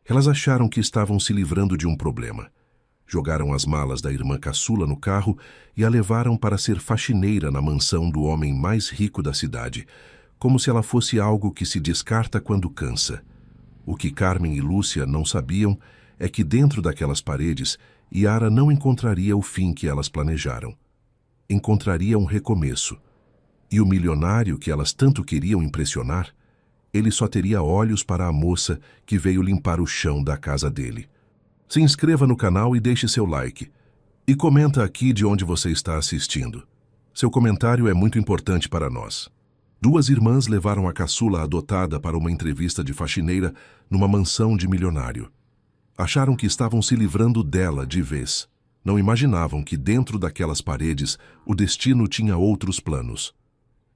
Elas acharam que estavam se livrando de um problema. Jogaram as malas da irmã caçula no carro e a levaram para ser faxineira na mansão do homem mais rico da cidade, como se ela fosse algo que se descarta quando cansa. O que Carmen e Lúcia não sabiam é que dentro daquelas paredes, Yara não encontraria o fim que elas planejaram. Encontraria um recomeço. E o milionário que elas tanto queriam impressionar, ele só teria olhos para a moça que veio limpar o chão da casa dele. Se inscreva no canal e deixe seu like. E comenta aqui de onde você está assistindo. Seu comentário é muito importante para nós. Duas irmãs levaram a caçula adotada para uma entrevista de faxineira numa mansão de milionário. Acharam que estavam se livrando dela de vez. Não imaginavam que dentro daquelas paredes o destino tinha outros planos.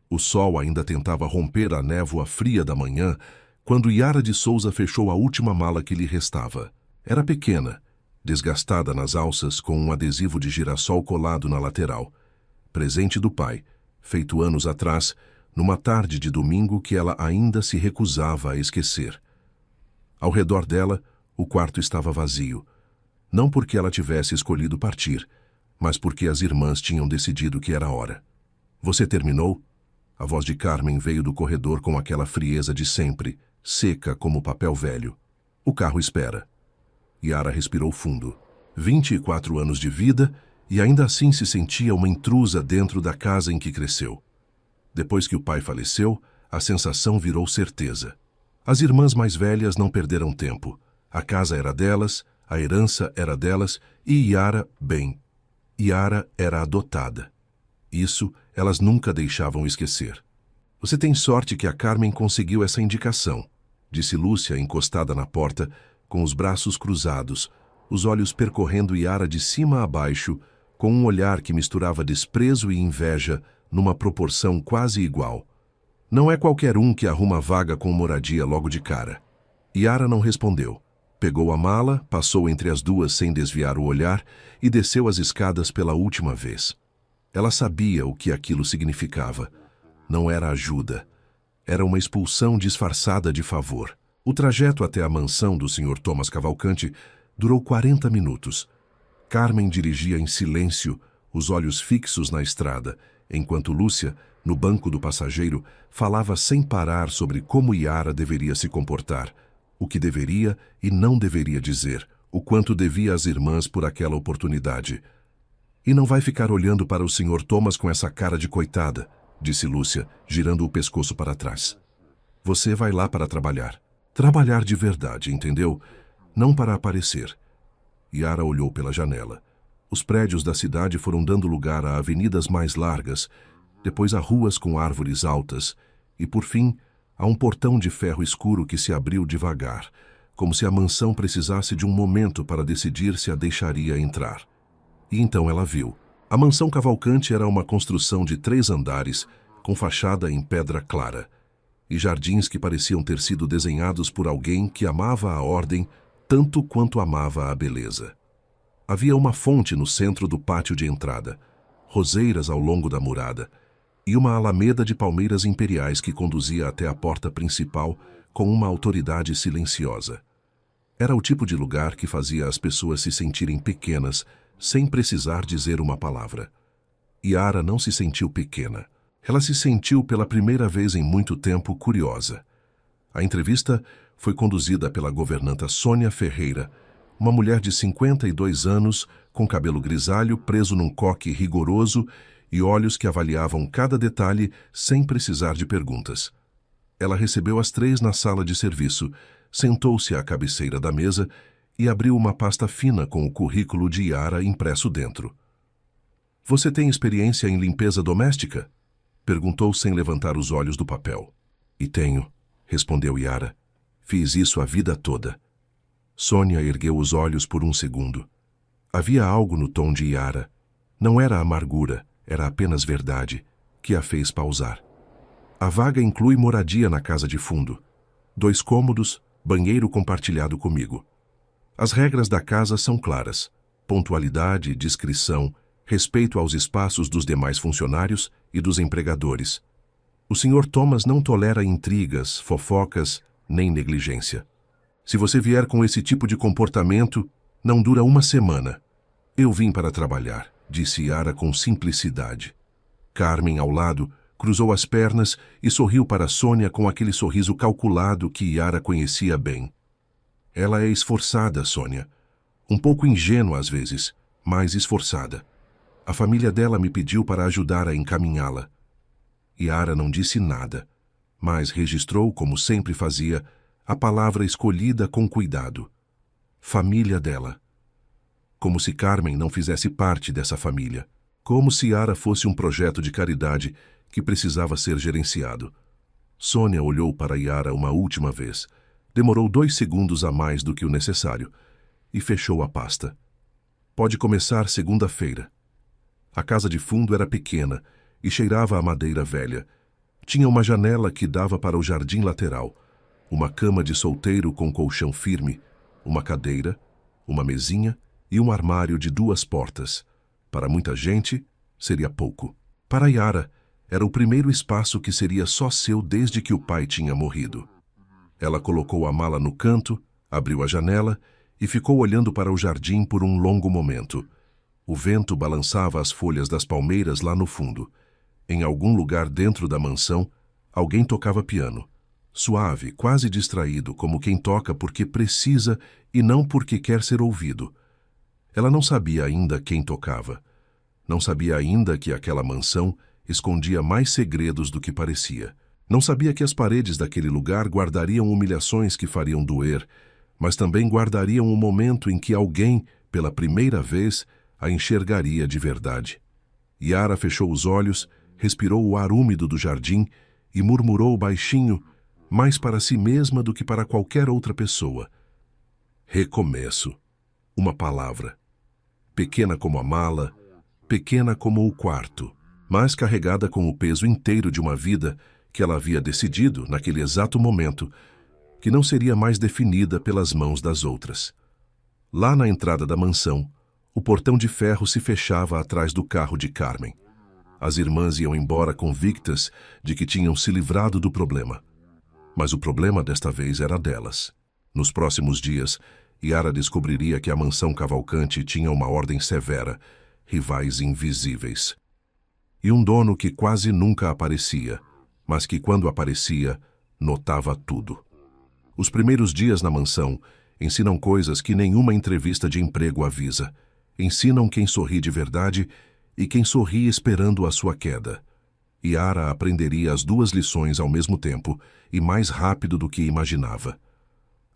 O sol ainda tentava romper a névoa fria da manhã quando Yara de Souza fechou a última mala que lhe restava. Era pequena, desgastada nas alças com um adesivo de girassol colado na lateral. Presente do pai, feito anos atrás, numa tarde de domingo que ela ainda se recusava a esquecer. Ao redor dela, o quarto estava vazio. Não porque ela tivesse escolhido partir, mas porque as irmãs tinham decidido que era hora. Você terminou? A voz de Carmen veio do corredor com aquela frieza de sempre, seca como papel velho. O carro espera. Yara respirou fundo. 24 anos de vida e ainda assim se sentia uma intrusa dentro da casa em que cresceu. Depois que o pai faleceu, a sensação virou certeza. As irmãs mais velhas não perderam tempo. A casa era delas, a herança era delas e Yara, bem, Yara era adotada. Isso elas nunca deixavam esquecer. Você tem sorte que a Carmen conseguiu essa indicação, disse Lúcia encostada na porta, com os braços cruzados, os olhos percorrendo Yara de cima a baixo, com um olhar que misturava desprezo e inveja numa proporção quase igual. Não é qualquer um que arruma vaga com moradia logo de cara. Yara não respondeu. Pegou a mala, passou entre as duas sem desviar o olhar e desceu as escadas pela última vez. Ela sabia o que aquilo significava. Não era ajuda. Era uma expulsão disfarçada de favor. O trajeto até a mansão do Sr. Thomas Cavalcante durou 40 minutos. Carmen dirigia em silêncio, os olhos fixos na estrada, enquanto Lúcia, no banco do passageiro, falava sem parar sobre como Yara deveria se comportar, o que deveria e não deveria dizer, o quanto devia às irmãs por aquela oportunidade. E não vai ficar olhando para o Sr. Thomas com essa cara de coitada, disse Lúcia, girando o pescoço para trás. Você vai lá para trabalhar. Trabalhar de verdade, entendeu? Não para aparecer. Yara olhou pela janela. Os prédios da cidade foram dando lugar a avenidas mais largas, depois a ruas com árvores altas, e por fim, a um portão de ferro escuro que se abriu devagar, como se a mansão precisasse de um momento para decidir se a deixaria entrar. E então ela viu. A mansão Cavalcante era uma construção de 3 andares, com fachada em pedra clara, e jardins que pareciam ter sido desenhados por alguém que amava a ordem tanto quanto amava a beleza. Havia uma fonte no centro do pátio de entrada, roseiras ao longo da murada, e uma alameda de palmeiras imperiais que conduzia até a porta principal com uma autoridade silenciosa. Era o tipo de lugar que fazia as pessoas se sentirem pequenas, sem precisar dizer uma palavra. Yara não se sentiu pequena. Ela se sentiu pela primeira vez em muito tempo curiosa. A entrevista foi conduzida pela governanta Sônia Ferreira, uma mulher de 52 anos, com cabelo grisalho preso num coque rigoroso e olhos que avaliavam cada detalhe sem precisar de perguntas. Ela recebeu as 3 na sala de serviço, sentou-se à cabeceira da mesa e abriu uma pasta fina com o currículo de Yara impresso dentro. Você tem experiência em limpeza doméstica? Perguntou sem levantar os olhos do papel. E tenho, respondeu Yara. Fiz isso a vida toda. Sônia ergueu os olhos por um segundo. Havia algo no tom de Yara. Não era amargura, era apenas verdade, que a fez pausar. A vaga inclui moradia na casa de fundo. 2 cômodos, banheiro compartilhado comigo. As regras da casa são claras. Pontualidade, discrição, respeito aos espaços dos demais funcionários e dos empregadores. O Sr. Thomas não tolera intrigas, fofocas, nem negligência. Se você vier com esse tipo de comportamento, não dura uma semana. Eu vim para trabalhar, disse Yara com simplicidade. Carmen, ao lado, cruzou as pernas e sorriu para Sônia com aquele sorriso calculado que Yara conhecia bem. Ela é esforçada, Sônia. Um pouco ingênua às vezes, mas esforçada. A família dela me pediu para ajudar a encaminhá-la. Yara não disse nada, mas registrou, como sempre fazia, a palavra escolhida com cuidado. Família dela. Como se Carmen não fizesse parte dessa família. Como se Yara fosse um projeto de caridade que precisava ser gerenciado. Sônia olhou para Yara uma última vez. Demorou 2 segundos a mais do que o necessário e fechou a pasta. Pode começar segunda-feira. A casa de fundo era pequena e cheirava a madeira velha. Tinha uma janela que dava para o jardim lateral, uma cama de solteiro com colchão firme, uma cadeira, uma mesinha e um armário de 2 portas. Para muita gente, seria pouco. Para Yara, era o primeiro espaço que seria só seu desde que o pai tinha morrido. Ela colocou a mala no canto, abriu a janela e ficou olhando para o jardim por um longo momento. O vento balançava as folhas das palmeiras lá no fundo. Em algum lugar dentro da mansão, alguém tocava piano. Suave, quase distraído, como quem toca porque precisa e não porque quer ser ouvido. Ela não sabia ainda quem tocava. Não sabia ainda que aquela mansão escondia mais segredos do que parecia. Não sabia que as paredes daquele lugar guardariam humilhações que fariam doer, mas também guardariam um momento em que alguém, pela primeira vez, a enxergaria de verdade. Yara fechou os olhos, respirou o ar úmido do jardim e murmurou baixinho, mais para si mesma do que para qualquer outra pessoa. Recomeço. Uma palavra. Pequena como a mala, pequena como o quarto, mas carregada com o peso inteiro de uma vida que ela havia decidido, naquele exato momento, que não seria mais definida pelas mãos das outras. Lá na entrada da mansão, o portão de ferro se fechava atrás do carro de Carmen. As irmãs iam embora convictas de que tinham se livrado do problema. Mas o problema desta vez era delas. Nos próximos dias, Yara descobriria que a mansão Cavalcante tinha uma ordem severa, rivais invisíveis. E um dono que quase nunca aparecia, mas que quando aparecia, notava tudo. Os primeiros dias na mansão ensinam coisas que nenhuma entrevista de emprego avisa. Ensinam quem sorri de verdade e quem sorri esperando a sua queda. Yara aprenderia as 2 lições ao mesmo tempo e mais rápido do que imaginava.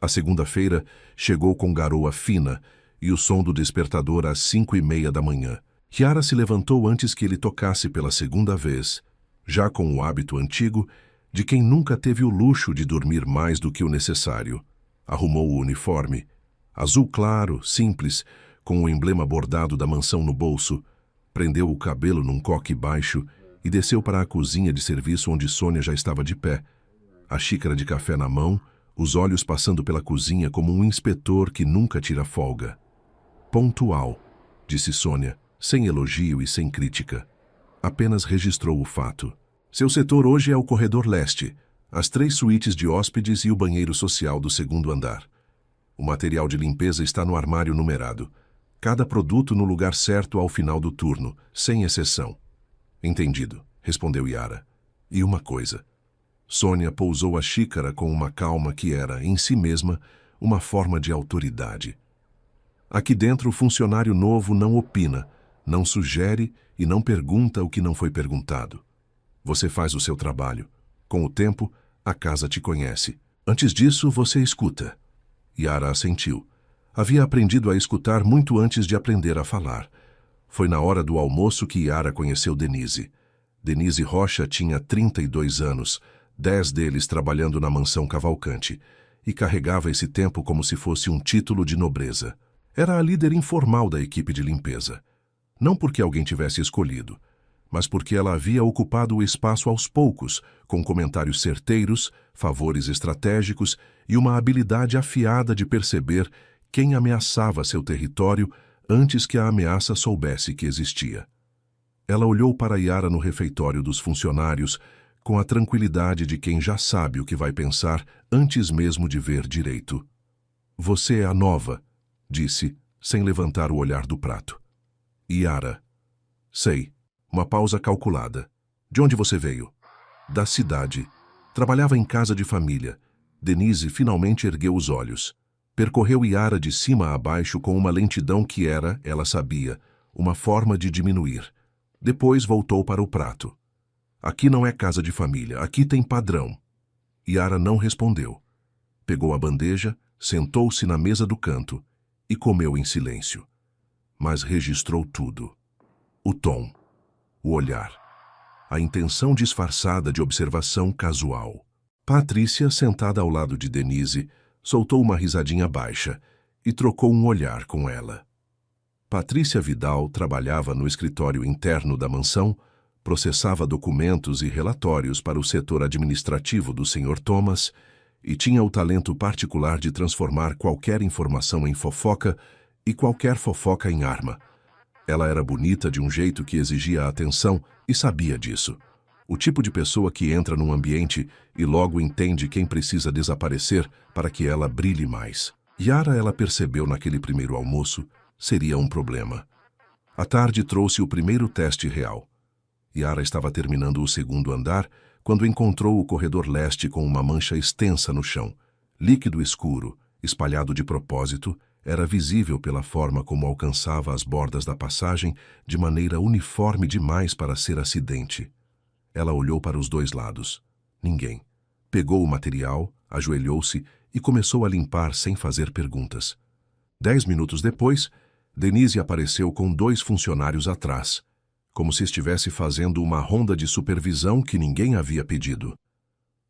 A segunda-feira chegou com garoa fina e o som do despertador às 5:30 da manhã. Yara se levantou antes que ele tocasse pela segunda vez, já com o hábito antigo de quem nunca teve o luxo de dormir mais do que o necessário. Arrumou o uniforme, azul claro, simples, com o emblema bordado da mansão no bolso, prendeu o cabelo num coque baixo e desceu para a cozinha de serviço onde Sônia já estava de pé, a xícara de café na mão, os olhos passando pela cozinha como um inspetor que nunca tira folga. Pontual, disse Sônia, sem elogio e sem crítica. Apenas registrou o fato. Seu setor hoje é o corredor leste, as 3 suítes de hóspedes e o banheiro social do 2º andar. O material de limpeza está no armário numerado. Cada produto no lugar certo ao final do turno, sem exceção. Entendido, respondeu Yara. E uma coisa. Sônia pousou a xícara com uma calma que era, em si mesma, uma forma de autoridade. Aqui dentro o funcionário novo não opina, não sugere e não pergunta o que não foi perguntado. Você faz o seu trabalho. Com o tempo, a casa te conhece. Antes disso, você escuta. Yara assentiu. Havia aprendido a escutar muito antes de aprender a falar. Foi na hora do almoço que Yara conheceu Denise. Denise Rocha tinha 32 anos, 10 deles trabalhando na mansão Cavalcante, e carregava esse tempo como se fosse um título de nobreza. Era a líder informal da equipe de limpeza. Não porque alguém tivesse escolhido, mas porque ela havia ocupado o espaço aos poucos, com comentários certeiros, favores estratégicos e uma habilidade afiada de perceber quem ameaçava seu território antes que a ameaça soubesse que existia. Ela olhou para Yara no refeitório dos funcionários com a tranquilidade de quem já sabe o que vai pensar antes mesmo de ver direito. Você é a nova, disse, sem levantar o olhar do prato. Yara. Sei. Uma pausa calculada. De onde você veio? Da cidade. Trabalhava em casa de família. Denise finalmente ergueu os olhos. Percorreu Yara de cima a baixo com uma lentidão que era, ela sabia, uma forma de diminuir. Depois voltou para o prato. Aqui não é casa de família, aqui tem padrão. Yara não respondeu. Pegou a bandeja, sentou-se na mesa do canto e comeu em silêncio. Mas registrou tudo. O tom, o olhar, a intenção disfarçada de observação casual. Patrícia, sentada ao lado de Denise, soltou uma risadinha baixa e trocou um olhar com ela. Patrícia Vidal trabalhava no escritório interno da mansão, processava documentos e relatórios para o setor administrativo do Sr. Thomas e tinha o talento particular de transformar qualquer informação em fofoca e qualquer fofoca em arma. Ela era bonita de um jeito que exigia atenção e sabia disso. O tipo de pessoa que entra num ambiente e logo entende quem precisa desaparecer para que ela brilhe mais. Yara, ela percebeu naquele primeiro almoço, seria um problema. À tarde trouxe o primeiro teste real. Yara estava terminando o segundo andar quando encontrou o corredor leste com uma mancha extensa no chão. Líquido escuro, espalhado de propósito, era visível pela forma como alcançava as bordas da passagem de maneira uniforme demais para ser acidente. Ela olhou para os dois lados. Ninguém. Pegou o material, ajoelhou-se e começou a limpar sem fazer perguntas. 10 minutos depois, Denise apareceu com 2 funcionários atrás, como se estivesse fazendo uma ronda de supervisão que ninguém havia pedido.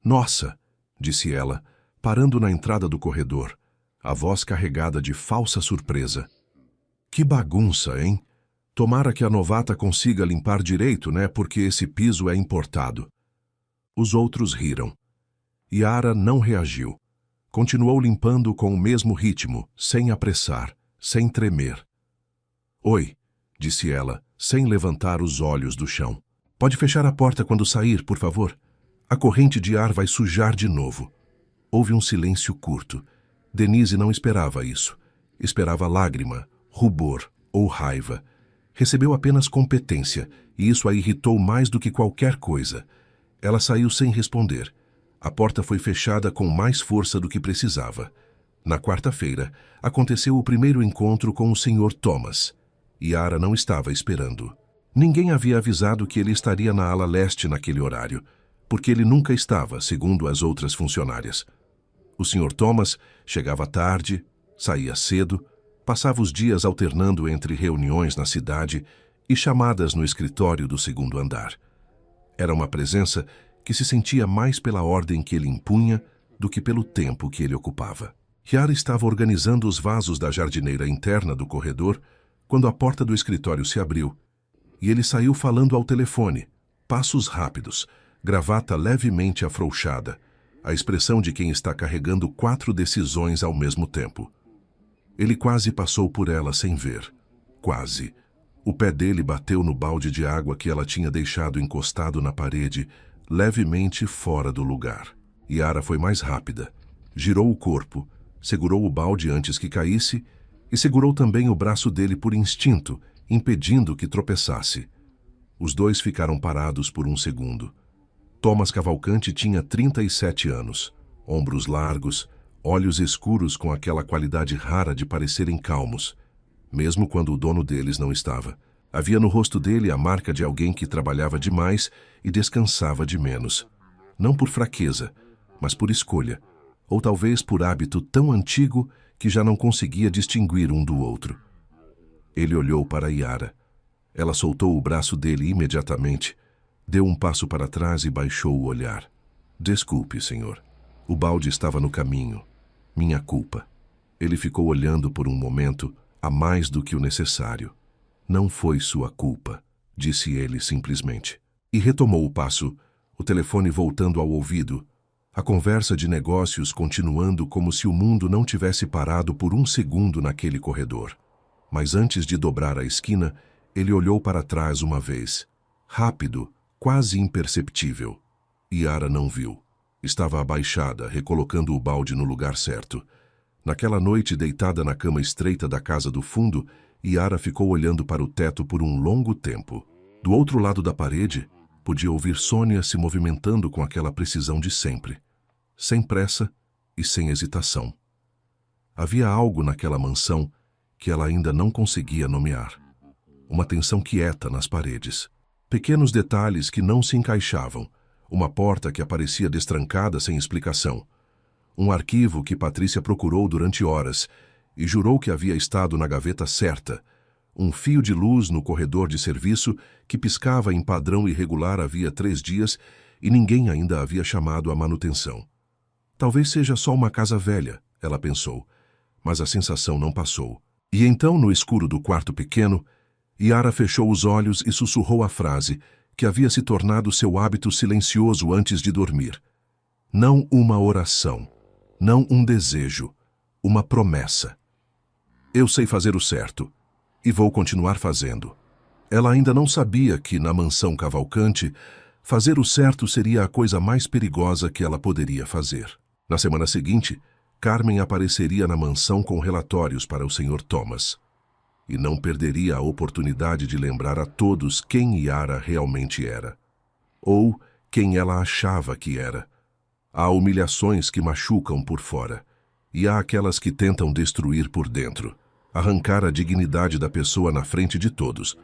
Nossa, disse ela, parando na entrada do corredor, a voz carregada de falsa surpresa. Que bagunça, hein? Tomara que a novata consiga limpar direito, né? Porque esse piso é importado. Os outros riram. Yara não reagiu. Continuou limpando com o mesmo ritmo, sem apressar, sem tremer. Oi, disse ela, sem levantar os olhos do chão. Pode fechar a porta quando sair, por favor? A corrente de ar vai sujar de novo. Houve um silêncio curto. Denise não esperava isso. Esperava lágrima, rubor ou raiva. Recebeu apenas competência, e isso a irritou mais do que qualquer coisa. Ela saiu sem responder. A porta foi fechada com mais força do que precisava. Na quarta-feira, aconteceu o primeiro encontro com o Sr. Thomas. Yara não estava esperando. Ninguém havia avisado que ele estaria na ala leste naquele horário, porque ele nunca estava, segundo as outras funcionárias. O Sr. Thomas chegava tarde, saía cedo, passava os dias alternando entre reuniões na cidade e chamadas no escritório do segundo andar. Era uma presença que se sentia mais pela ordem que ele impunha do que pelo tempo que ele ocupava. Yara estava organizando os vasos da jardineira interna do corredor quando a porta do escritório se abriu e ele saiu falando ao telefone, passos rápidos, gravata levemente afrouxada, a expressão de quem está carregando 4 decisões ao mesmo tempo. Ele quase passou por ela sem ver. Quase. O pé dele bateu no balde de água que ela tinha deixado encostado na parede, levemente fora do lugar. Yara foi mais rápida. Girou o corpo, segurou o balde antes que caísse e segurou também o braço dele por instinto, impedindo que tropeçasse. Os dois ficaram parados por um segundo. Thomas Cavalcante tinha 37 anos, ombros largos, olhos escuros com aquela qualidade rara de parecerem calmos, mesmo quando o dono deles não estava. Havia no rosto dele a marca de alguém que trabalhava demais e descansava de menos. Não por fraqueza, mas por escolha, ou talvez por hábito tão antigo que já não conseguia distinguir um do outro. Ele olhou para Yara. Ela soltou o braço dele imediatamente, deu um passo para trás e baixou o olhar. Desculpe, senhor. O balde estava no caminho. Minha culpa. Ele ficou olhando por um momento, a mais do que o necessário. Não foi sua culpa, disse ele simplesmente. E retomou o passo, o telefone voltando ao ouvido, a conversa de negócios continuando como se o mundo não tivesse parado por um segundo naquele corredor. Mas antes de dobrar a esquina, ele olhou para trás uma vez. Rápido, quase imperceptível. Yara não viu. Estava abaixada, recolocando o balde no lugar certo. Naquela noite, deitada na cama estreita da casa do fundo, Yara ficou olhando para o teto por um longo tempo. Do outro lado da parede, podia ouvir Sônia se movimentando com aquela precisão de sempre, sem pressa e sem hesitação. Havia algo naquela mansão que ela ainda não conseguia nomear. Uma tensão quieta nas paredes. Pequenos detalhes que não se encaixavam. Uma porta que aparecia destrancada sem explicação. Um arquivo que Patrícia procurou durante horas e jurou que havia estado na gaveta certa. Um fio de luz no corredor de serviço que piscava em padrão irregular havia 3 dias e ninguém ainda havia chamado a manutenção. Talvez seja só uma casa velha, ela pensou, mas a sensação não passou. E então, no escuro do quarto pequeno, Yara fechou os olhos e sussurrou a frase que havia se tornado seu hábito silencioso antes de dormir. Não uma oração, não um desejo, uma promessa. Eu sei fazer o certo, e vou continuar fazendo. Ela ainda não sabia que, na mansão Cavalcante, fazer o certo seria a coisa mais perigosa que ela poderia fazer. Na semana seguinte, Carmen apareceria na mansão com relatórios para o Sr. Thomas. E não perderia a oportunidade de lembrar a todos quem Yara realmente era. Ou quem ela achava que era. Há humilhações que machucam por fora, e há aquelas que tentam destruir por dentro, arrancar a dignidade da pessoa na frente de todos,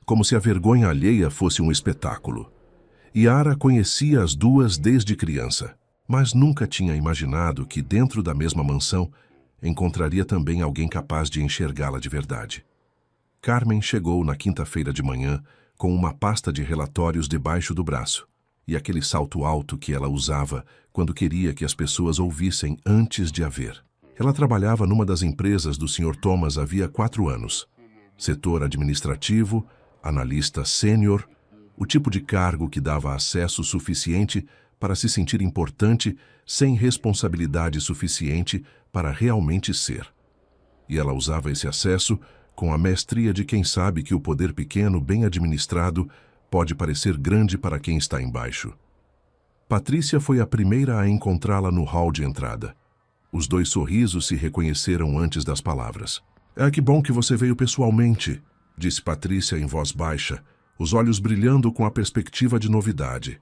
como se a vergonha alheia fosse um espetáculo. Yara conhecia as duas desde criança, mas nunca tinha imaginado que dentro da mesma mansão encontraria também alguém capaz de enxergá-la de verdade. Carmen chegou na quinta-feira de manhã com uma pasta de relatórios debaixo do braço e aquele salto alto que ela usava quando queria que as pessoas ouvissem antes de a ver. Ela trabalhava numa das empresas do Sr. Thomas havia 4 anos. Setor administrativo, analista sênior, o tipo de cargo que dava acesso suficiente para se sentir importante sem responsabilidade suficiente para realmente ser. E ela usava esse acesso com a mestria de quem sabe que o poder pequeno, bem administrado, pode parecer grande para quem está embaixo. Patrícia foi a primeira a encontrá-la no hall de entrada. Os 2 sorrisos se reconheceram antes das palavras. Que bom que você veio pessoalmente", disse Patrícia em voz baixa, os olhos brilhando com a perspectiva de novidade.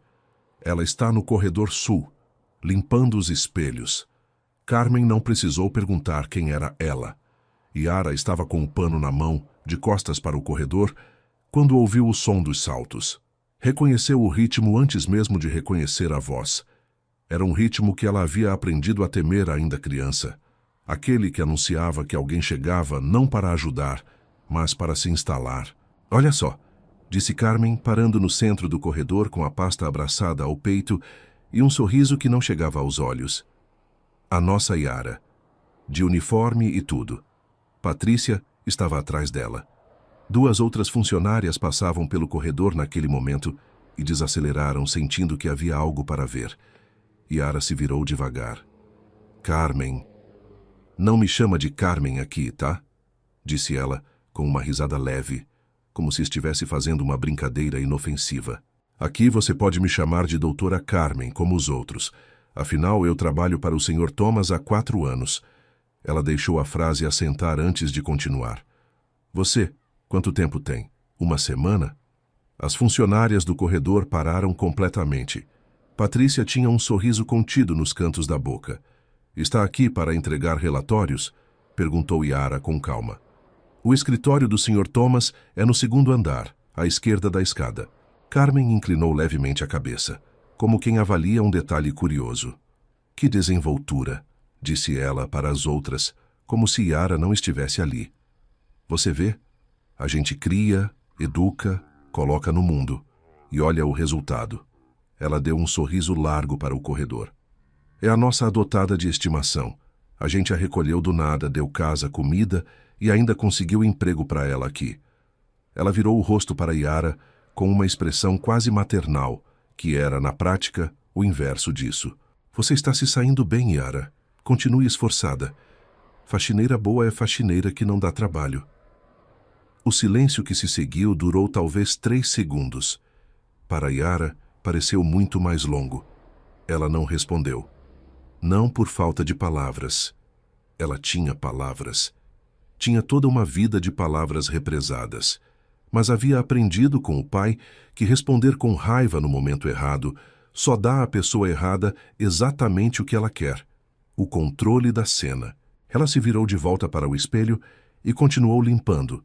Ela está no corredor sul, limpando os espelhos. Carmen não precisou perguntar quem era ela. Yara estava com o pano na mão, de costas para o corredor, quando ouviu o som dos saltos. Reconheceu o ritmo antes mesmo de reconhecer a voz. Era um ritmo que ela havia aprendido a temer ainda criança. Aquele que anunciava que alguém chegava não para ajudar, mas para se instalar. "Olha só", disse Carmen, parando no centro do corredor com a pasta abraçada ao peito e um sorriso que não chegava aos olhos. A nossa Yara. De uniforme e tudo. Patrícia estava atrás dela. 2 outras funcionárias passavam pelo corredor naquele momento e desaceleraram, sentindo que havia algo para ver. Yara se virou devagar. "Carmen." "Não me chama de Carmen aqui, tá?" disse ela, com uma risada leve, como se estivesse fazendo uma brincadeira inofensiva. "Aqui você pode me chamar de doutora Carmen, como os outros. Afinal, eu trabalho para o Sr. Thomas há 4 anos. Ela deixou a frase assentar antes de continuar. "Você, quanto tempo tem? 1 semana?" As funcionárias do corredor pararam completamente. Patrícia tinha um sorriso contido nos cantos da boca. "Está aqui para entregar relatórios?" perguntou Yara com calma. "O escritório do Sr. Thomas é no 2º andar, à esquerda da escada." Carmen inclinou levemente a cabeça, como quem avalia um detalhe curioso. "Que desenvoltura", disse ela para as outras, como se Yara não estivesse ali. "Você vê? A gente cria, educa, coloca no mundo. E olha o resultado." Ela deu um sorriso largo para o corredor. "É a nossa adotada de estimação. A gente a recolheu do nada, deu casa, comida e ainda conseguiu emprego para ela aqui." Ela virou o rosto para Yara com uma expressão quase maternal, que era, na prática, o inverso disso. "Você está se saindo bem, Yara. Continue esforçada. Faxineira boa é faxineira que não dá trabalho." O silêncio que se seguiu durou talvez 3 segundos. Para Yara, pareceu muito mais longo. Ela não respondeu. Não por falta de palavras. Ela tinha palavras. Tinha toda uma vida de palavras represadas. Mas havia aprendido com o pai que responder com raiva no momento errado só dá à pessoa errada exatamente o que ela quer: o controle da cena. Ela se virou de volta para o espelho e continuou limpando.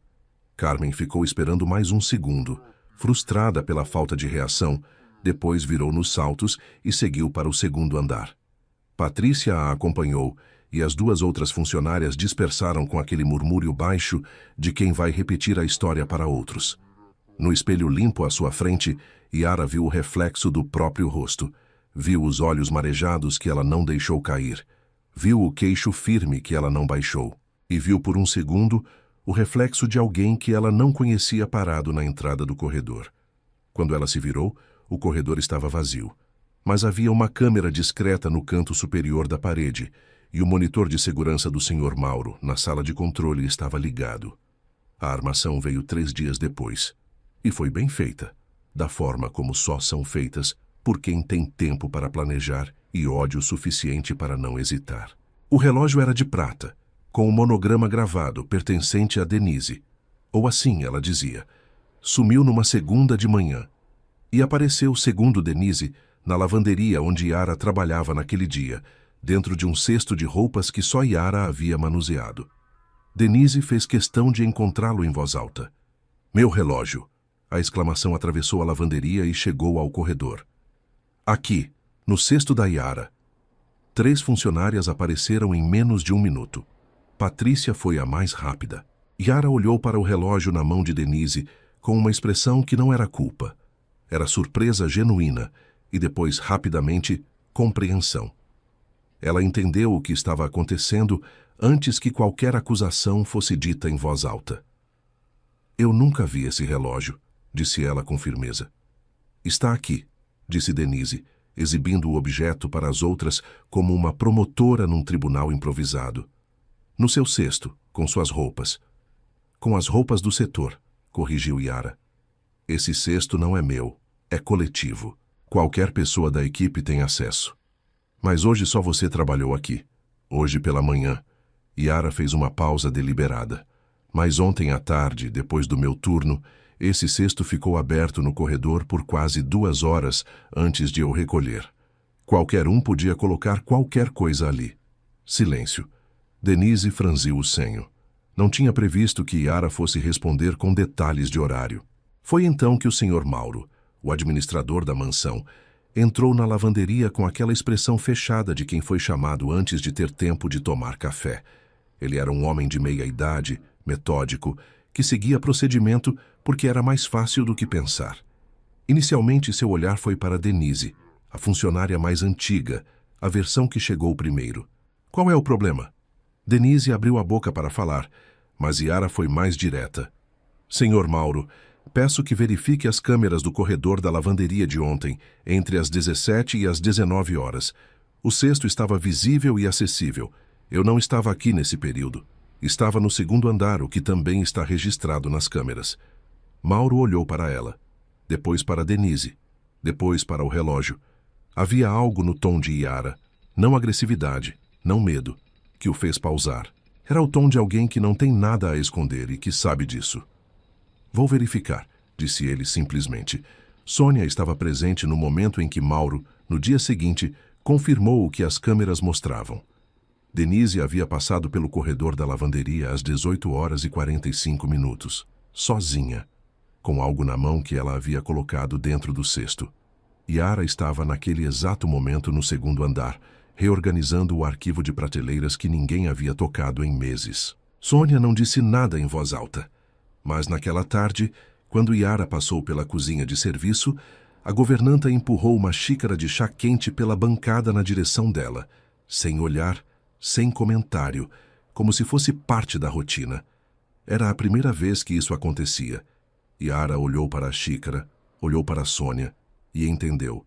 Carmen ficou esperando mais um segundo, frustrada pela falta de reação. Depois virou nos saltos e seguiu para o segundo andar. Patrícia a acompanhou e as duas outras funcionárias dispersaram com aquele murmúrio baixo de quem vai repetir a história para outros. No espelho limpo à sua frente, Yara viu o reflexo do próprio rosto. Viu os olhos marejados que ela não deixou cair. Viu o queixo firme que ela não baixou. E viu por um segundo o reflexo de alguém que ela não conhecia parado na entrada do corredor. Quando ela se virou, o corredor estava vazio. Mas havia uma câmera discreta no canto superior da parede, e o monitor de segurança do Sr. Mauro, na sala de controle, estava ligado. A armação veio 3 dias depois. E foi bem feita, da forma como só são feitas por quem tem tempo para planejar e ódio suficiente para não hesitar. O relógio era de prata, com um monograma gravado pertencente a Denise. Ou assim ela dizia. Sumiu numa segunda de manhã. E apareceu, segundo Denise, na lavanderia onde Yara trabalhava naquele dia, dentro de um cesto de roupas que só Yara havia manuseado. Denise fez questão de encontrá-lo em voz alta. "Meu relógio!" A exclamação atravessou a lavanderia e chegou ao corredor. Aqui, no cesto da Yara. 3 funcionárias apareceram em menos de 1 minuto. Patrícia foi a mais rápida. Yara olhou para o relógio na mão de Denise com uma expressão que não era culpa. Era surpresa genuína e depois, rapidamente, compreensão. Ela entendeu o que estava acontecendo antes que qualquer acusação fosse dita em voz alta. "Eu nunca vi esse relógio", disse ela com firmeza. "Está aqui", disse Denise, exibindo o objeto para as outras como uma promotora num tribunal improvisado. "No seu cesto, com suas roupas." "Com as roupas do setor", corrigiu Yara. "Esse cesto não é meu, é coletivo. Qualquer pessoa da equipe tem acesso. Mas hoje só você trabalhou aqui. Hoje pela manhã." Yara fez uma pausa deliberada. "Mas ontem à tarde, depois do meu turno, esse cesto ficou aberto no corredor por quase 2 horas antes de eu recolher. Qualquer um podia colocar qualquer coisa ali." Silêncio. Denise franziu o senho. Não tinha previsto que Yara fosse responder com detalhes de horário. Foi então que o Sr. Mauro, o administrador da mansão, entrou na lavanderia com aquela expressão fechada de quem foi chamado antes de ter tempo de tomar café. Ele era um homem de meia-idade, metódico, que seguia procedimento porque era mais fácil do que pensar. Inicialmente, seu olhar foi para Denise, a funcionária mais antiga, a versão que chegou primeiro. "Qual é o problema?" Denise abriu a boca para falar, mas Yara foi mais direta. "Senhor Mauro, peço que verifique as câmeras do corredor da lavanderia de ontem, entre as 17 e as 19 horas. O cesto estava visível e acessível. Eu não estava aqui nesse período. Estava no segundo andar, o que também está registrado nas câmeras." Mauro olhou para ela, depois para Denise, depois para o relógio. Havia algo no tom de Yara, não agressividade, não medo, que o fez pausar. Era o tom de alguém que não tem nada a esconder e que sabe disso. "Vou verificar", disse ele simplesmente. Sônia estava presente no momento em que Mauro, no dia seguinte, confirmou o que as câmeras mostravam. Denise havia passado pelo corredor da lavanderia às 18 horas e 45 minutos, sozinha, com algo na mão que ela havia colocado dentro do cesto. Yara estava naquele exato momento no segundo andar, reorganizando o arquivo de prateleiras que ninguém havia tocado em meses. Sônia não disse nada em voz alta, mas naquela tarde, quando Yara passou pela cozinha de serviço, a governanta empurrou uma xícara de chá quente pela bancada na direção dela, sem olhar, sem comentário, como se fosse parte da rotina. Era a primeira vez que isso acontecia. Yara olhou para a xícara, olhou para Sônia e entendeu.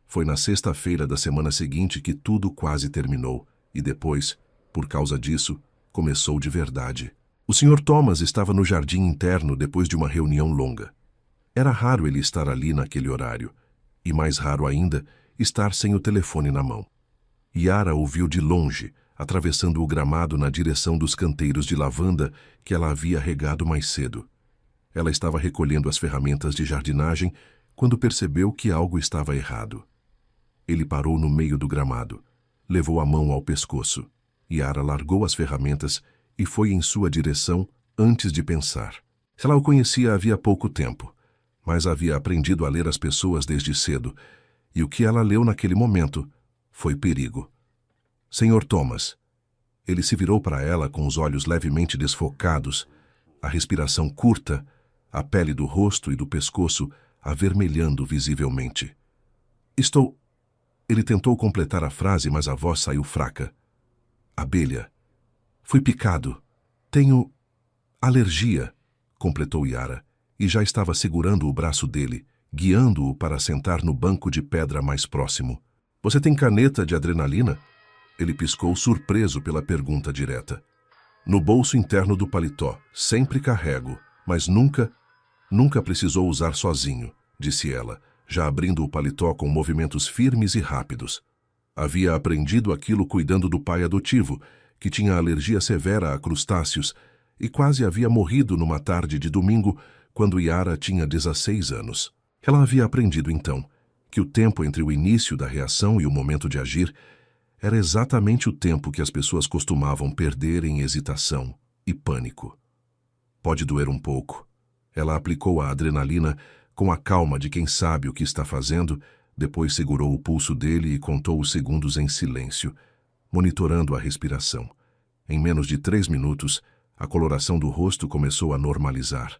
Foi na sexta-feira da semana seguinte que tudo quase terminou, e depois, por causa disso, começou de verdade. O Sr. Thomas estava no jardim interno depois de uma reunião longa. Era raro ele estar ali naquele horário, e mais raro ainda, estar sem o telefone na mão. Yara ouviu de longe, atravessando o gramado na direção dos canteiros de lavanda que ela havia regado mais cedo. Ela estava recolhendo as ferramentas de jardinagem quando percebeu que algo estava errado. Ele parou no meio do gramado, levou a mão ao pescoço. Yara largou as ferramentas e foi em sua direção antes de pensar. Ela o conhecia havia pouco tempo, mas havia aprendido a ler as pessoas desde cedo, e o que ela leu naquele momento foi perigo. Senhor Thomas. Ele se virou para ela com os olhos levemente desfocados, a respiração curta, a pele do rosto e do pescoço avermelhando visivelmente. Estou... Ele tentou completar a frase, mas a voz saiu fraca. Abelha. Fui picado. Tenho... alergia, completou Yara, e já estava segurando o braço dele, guiando-o para sentar no banco de pedra mais próximo. Você tem caneta de adrenalina? Ele piscou, surpreso pela pergunta direta. No bolso interno do paletó, sempre carrego, mas nunca precisou usar sozinho, disse ela, já abrindo o paletó com movimentos firmes e rápidos. Havia aprendido aquilo cuidando do pai adotivo, que tinha alergia severa a crustáceos e quase havia morrido numa tarde de domingo quando Yara tinha 16 anos. Ela havia aprendido então que o tempo entre o início da reação e o momento de agir era exatamente o tempo que as pessoas costumavam perder em hesitação e pânico. Pode doer um pouco. Ela aplicou a adrenalina com a calma de quem sabe o que está fazendo, depois segurou o pulso dele e contou os segundos em silêncio, monitorando a respiração. Em menos de 3 minutos, a coloração do rosto começou a normalizar.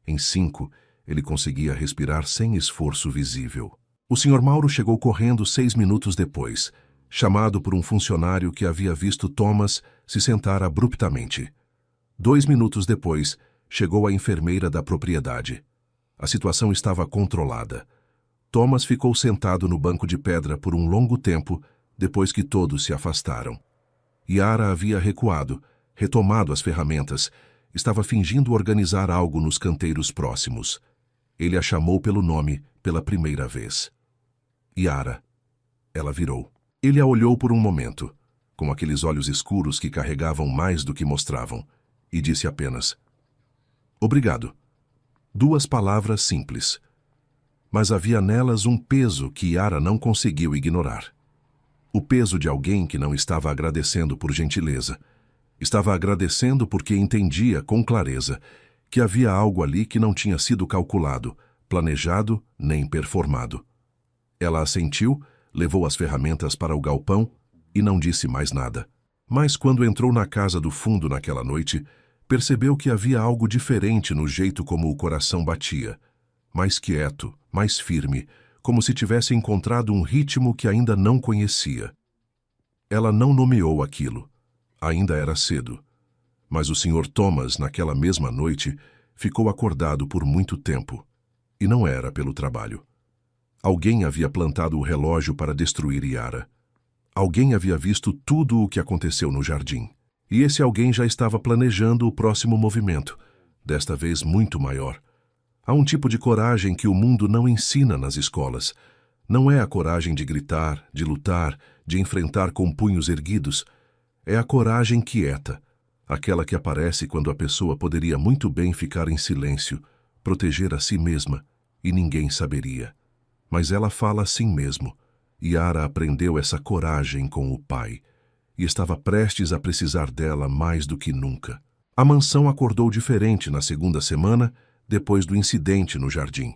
Em 5, ele conseguia respirar sem esforço visível. O Sr. Mauro chegou correndo 6 minutos depois, chamado por um funcionário que havia visto Thomas se sentar abruptamente. 2 minutos depois, chegou a enfermeira da propriedade. A situação estava controlada. Thomas ficou sentado no banco de pedra por um longo tempo, depois que todos se afastaram. Yara havia recuado, retomado as ferramentas, estava fingindo organizar algo nos canteiros próximos. Ele a chamou pelo nome pela primeira vez. Yara. Ela virou. Ele a olhou por um momento, com aqueles olhos escuros que carregavam mais do que mostravam, e disse apenas: Obrigado. 2 palavras simples. Mas havia nelas um peso que Yara não conseguiu ignorar. O peso de alguém que não estava agradecendo por gentileza. Estava agradecendo porque entendia com clareza que havia algo ali que não tinha sido calculado, planejado nem performado. Ela assentiu, levou as ferramentas para o galpão e não disse mais nada. Mas quando entrou na casa do fundo naquela noite, percebeu que havia algo diferente no jeito como o coração batia. Mais quieto, mais firme, como se tivesse encontrado um ritmo que ainda não conhecia. Ela não nomeou aquilo. Ainda era cedo. Mas o Sr. Thomas, naquela mesma noite, ficou acordado por muito tempo. E não era pelo trabalho. Alguém havia plantado o relógio para destruir Yara. Alguém havia visto tudo o que aconteceu no jardim. E esse alguém já estava planejando o próximo movimento, desta vez muito maior. Há um tipo de coragem que o mundo não ensina nas escolas. Não é a coragem de gritar, de lutar, de enfrentar com punhos erguidos. É a coragem quieta, aquela que aparece quando a pessoa poderia muito bem ficar em silêncio, proteger a si mesma, e ninguém saberia. Mas ela fala assim mesmo. Yara aprendeu essa coragem com o pai, e estava prestes a precisar dela mais do que nunca. A mansão acordou diferente na segunda semana, depois do incidente no jardim.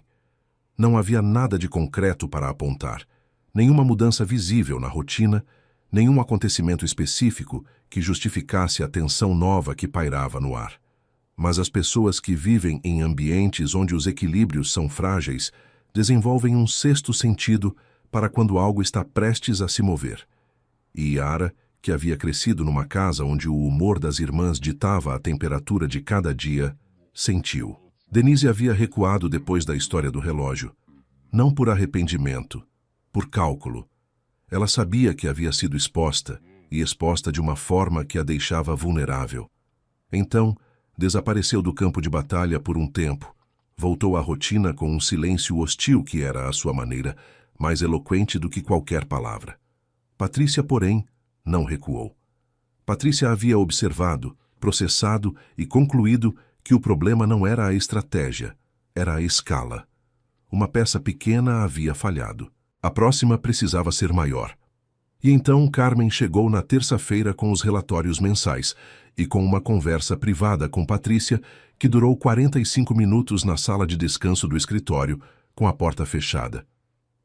Não havia nada de concreto para apontar, nenhuma mudança visível na rotina, nenhum acontecimento específico que justificasse a tensão nova que pairava no ar. Mas as pessoas que vivem em ambientes onde os equilíbrios são frágeis desenvolvem um 6º sentido para quando algo está prestes a se mover. E Yara, que havia crescido numa casa onde o humor das irmãs ditava a temperatura de cada dia, sentiu. Denise havia recuado depois da história do relógio. Não por arrependimento, por cálculo. Ela sabia que havia sido exposta, e exposta de uma forma que a deixava vulnerável. Então, desapareceu do campo de batalha por um tempo, voltou à rotina com um silêncio hostil que era, à sua maneira, mais eloquente do que qualquer palavra. Patrícia, porém, não recuou. Patrícia havia observado, processado e concluído que o problema não era a estratégia, era a escala. Uma peça pequena havia falhado. A próxima precisava ser maior. E então Carmen chegou na terça-feira com os relatórios mensais e com uma conversa privada com Patrícia que durou 45 minutos na sala de descanso do escritório, com a porta fechada.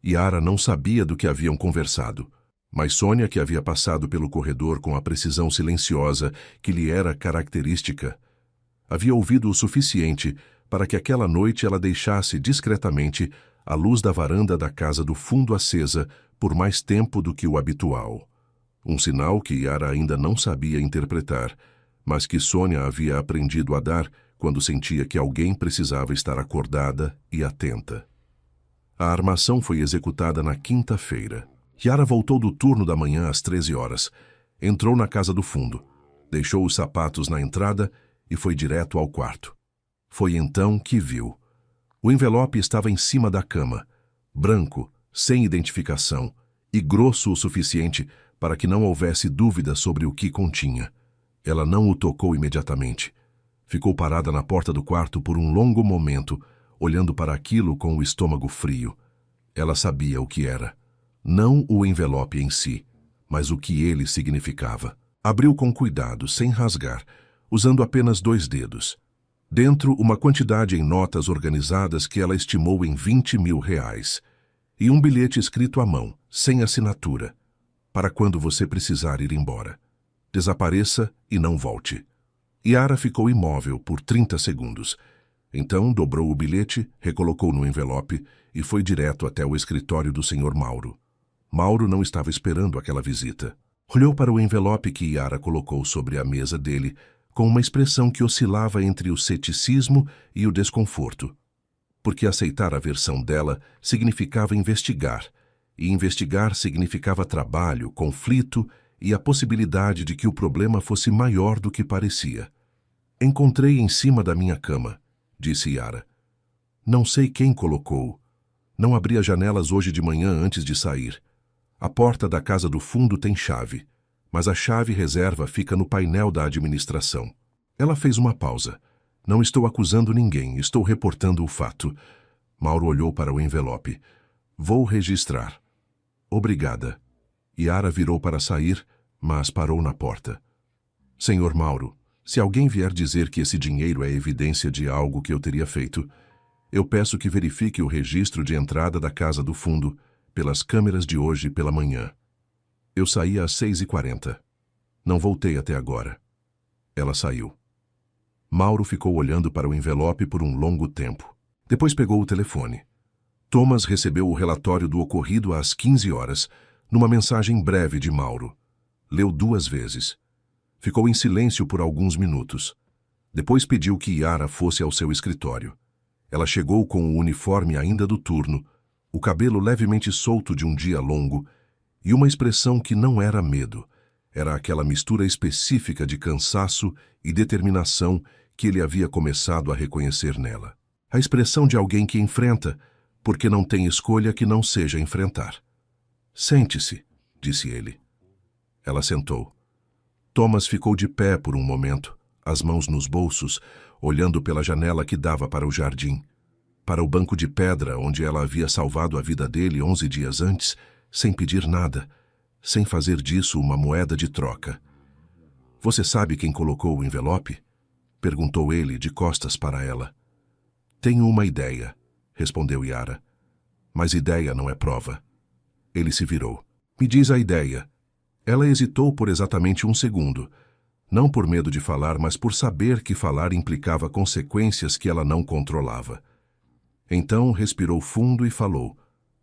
Yara não sabia do que haviam conversado, mas Sônia, que havia passado pelo corredor com a precisão silenciosa que lhe era característica, havia ouvido o suficiente para que aquela noite ela deixasse discretamente a luz da varanda da casa do fundo acesa por mais tempo do que o habitual. Um sinal que Yara ainda não sabia interpretar, mas que Sônia havia aprendido a dar quando sentia que alguém precisava estar acordada e atenta. A armação foi executada na quinta-feira. Yara voltou do turno da manhã às 13 horas. Entrou na casa do fundo, deixou os sapatos na entrada e foi direto ao quarto. Foi então que viu. O envelope estava em cima da cama, branco, sem identificação e grosso o suficiente para que não houvesse dúvida sobre o que continha. Ela não o tocou imediatamente. Ficou parada na porta do quarto por um longo momento, olhando para aquilo com o estômago frio. Ela sabia o que era. Não o envelope em si, mas o que ele significava. Abriu com cuidado, sem rasgar, usando apenas 2 dedos. Dentro, uma quantidade em notas organizadas que ela estimou em R$20.000. E um bilhete escrito à mão, sem assinatura, para quando você precisar ir embora. Desapareça e não volte. Yara ficou imóvel por 30 segundos. Então dobrou o bilhete, recolocou no envelope e foi direto até o escritório do Sr. Mauro. Mauro não estava esperando aquela visita. Olhou para o envelope que Yara colocou sobre a mesa dele, com uma expressão que oscilava entre o ceticismo e o desconforto. Porque aceitar a versão dela significava investigar, e investigar significava trabalho, conflito e a possibilidade de que o problema fosse maior do que parecia. Encontrei em cima da minha cama, disse Yara. Não sei quem colocou. Não abri as janelas hoje de manhã antes de sair. A porta da casa do fundo tem chave, mas a chave reserva fica no painel da administração. Ela fez uma pausa. Não estou acusando ninguém, estou reportando o fato. Mauro olhou para o envelope. Vou registrar. Obrigada. Yara virou para sair, mas parou na porta. Senhor Mauro, se alguém vier dizer que esse dinheiro é evidência de algo que eu teria feito, eu peço que verifique o registro de entrada da casa do fundo pelas câmeras de hoje pela manhã. Eu saí às 6h40. Não voltei até agora. Ela saiu. Mauro ficou olhando para o envelope por um longo tempo. Depois pegou o telefone. Thomas recebeu o relatório do ocorrido às 15 horas, numa mensagem breve de Mauro. Leu 2 vezes. Ficou em silêncio por alguns minutos. Depois pediu que Yara fosse ao seu escritório. Ela chegou com o uniforme ainda do turno, o cabelo levemente solto de um dia longo e uma expressão que não era medo. Era aquela mistura específica de cansaço e determinação que ele havia começado a reconhecer nela. A expressão de alguém que enfrenta, porque não tem escolha que não seja enfrentar. Sente-se, disse ele. Ela sentou. Thomas ficou de pé por um momento, as mãos nos bolsos, olhando pela janela que dava para o jardim, para o banco de pedra onde ela havia salvado a vida dele 11 dias antes, sem pedir nada, sem fazer disso uma moeda de troca. Você sabe quem colocou o envelope? Perguntou ele de costas para ela. Tenho uma ideia, respondeu Yara. Mas ideia não é prova. Ele se virou. Me diz a ideia. Ela hesitou por exatamente 1 segundo. Não por medo de falar, mas por saber que falar implicava consequências que ela não controlava. Então respirou fundo e falou.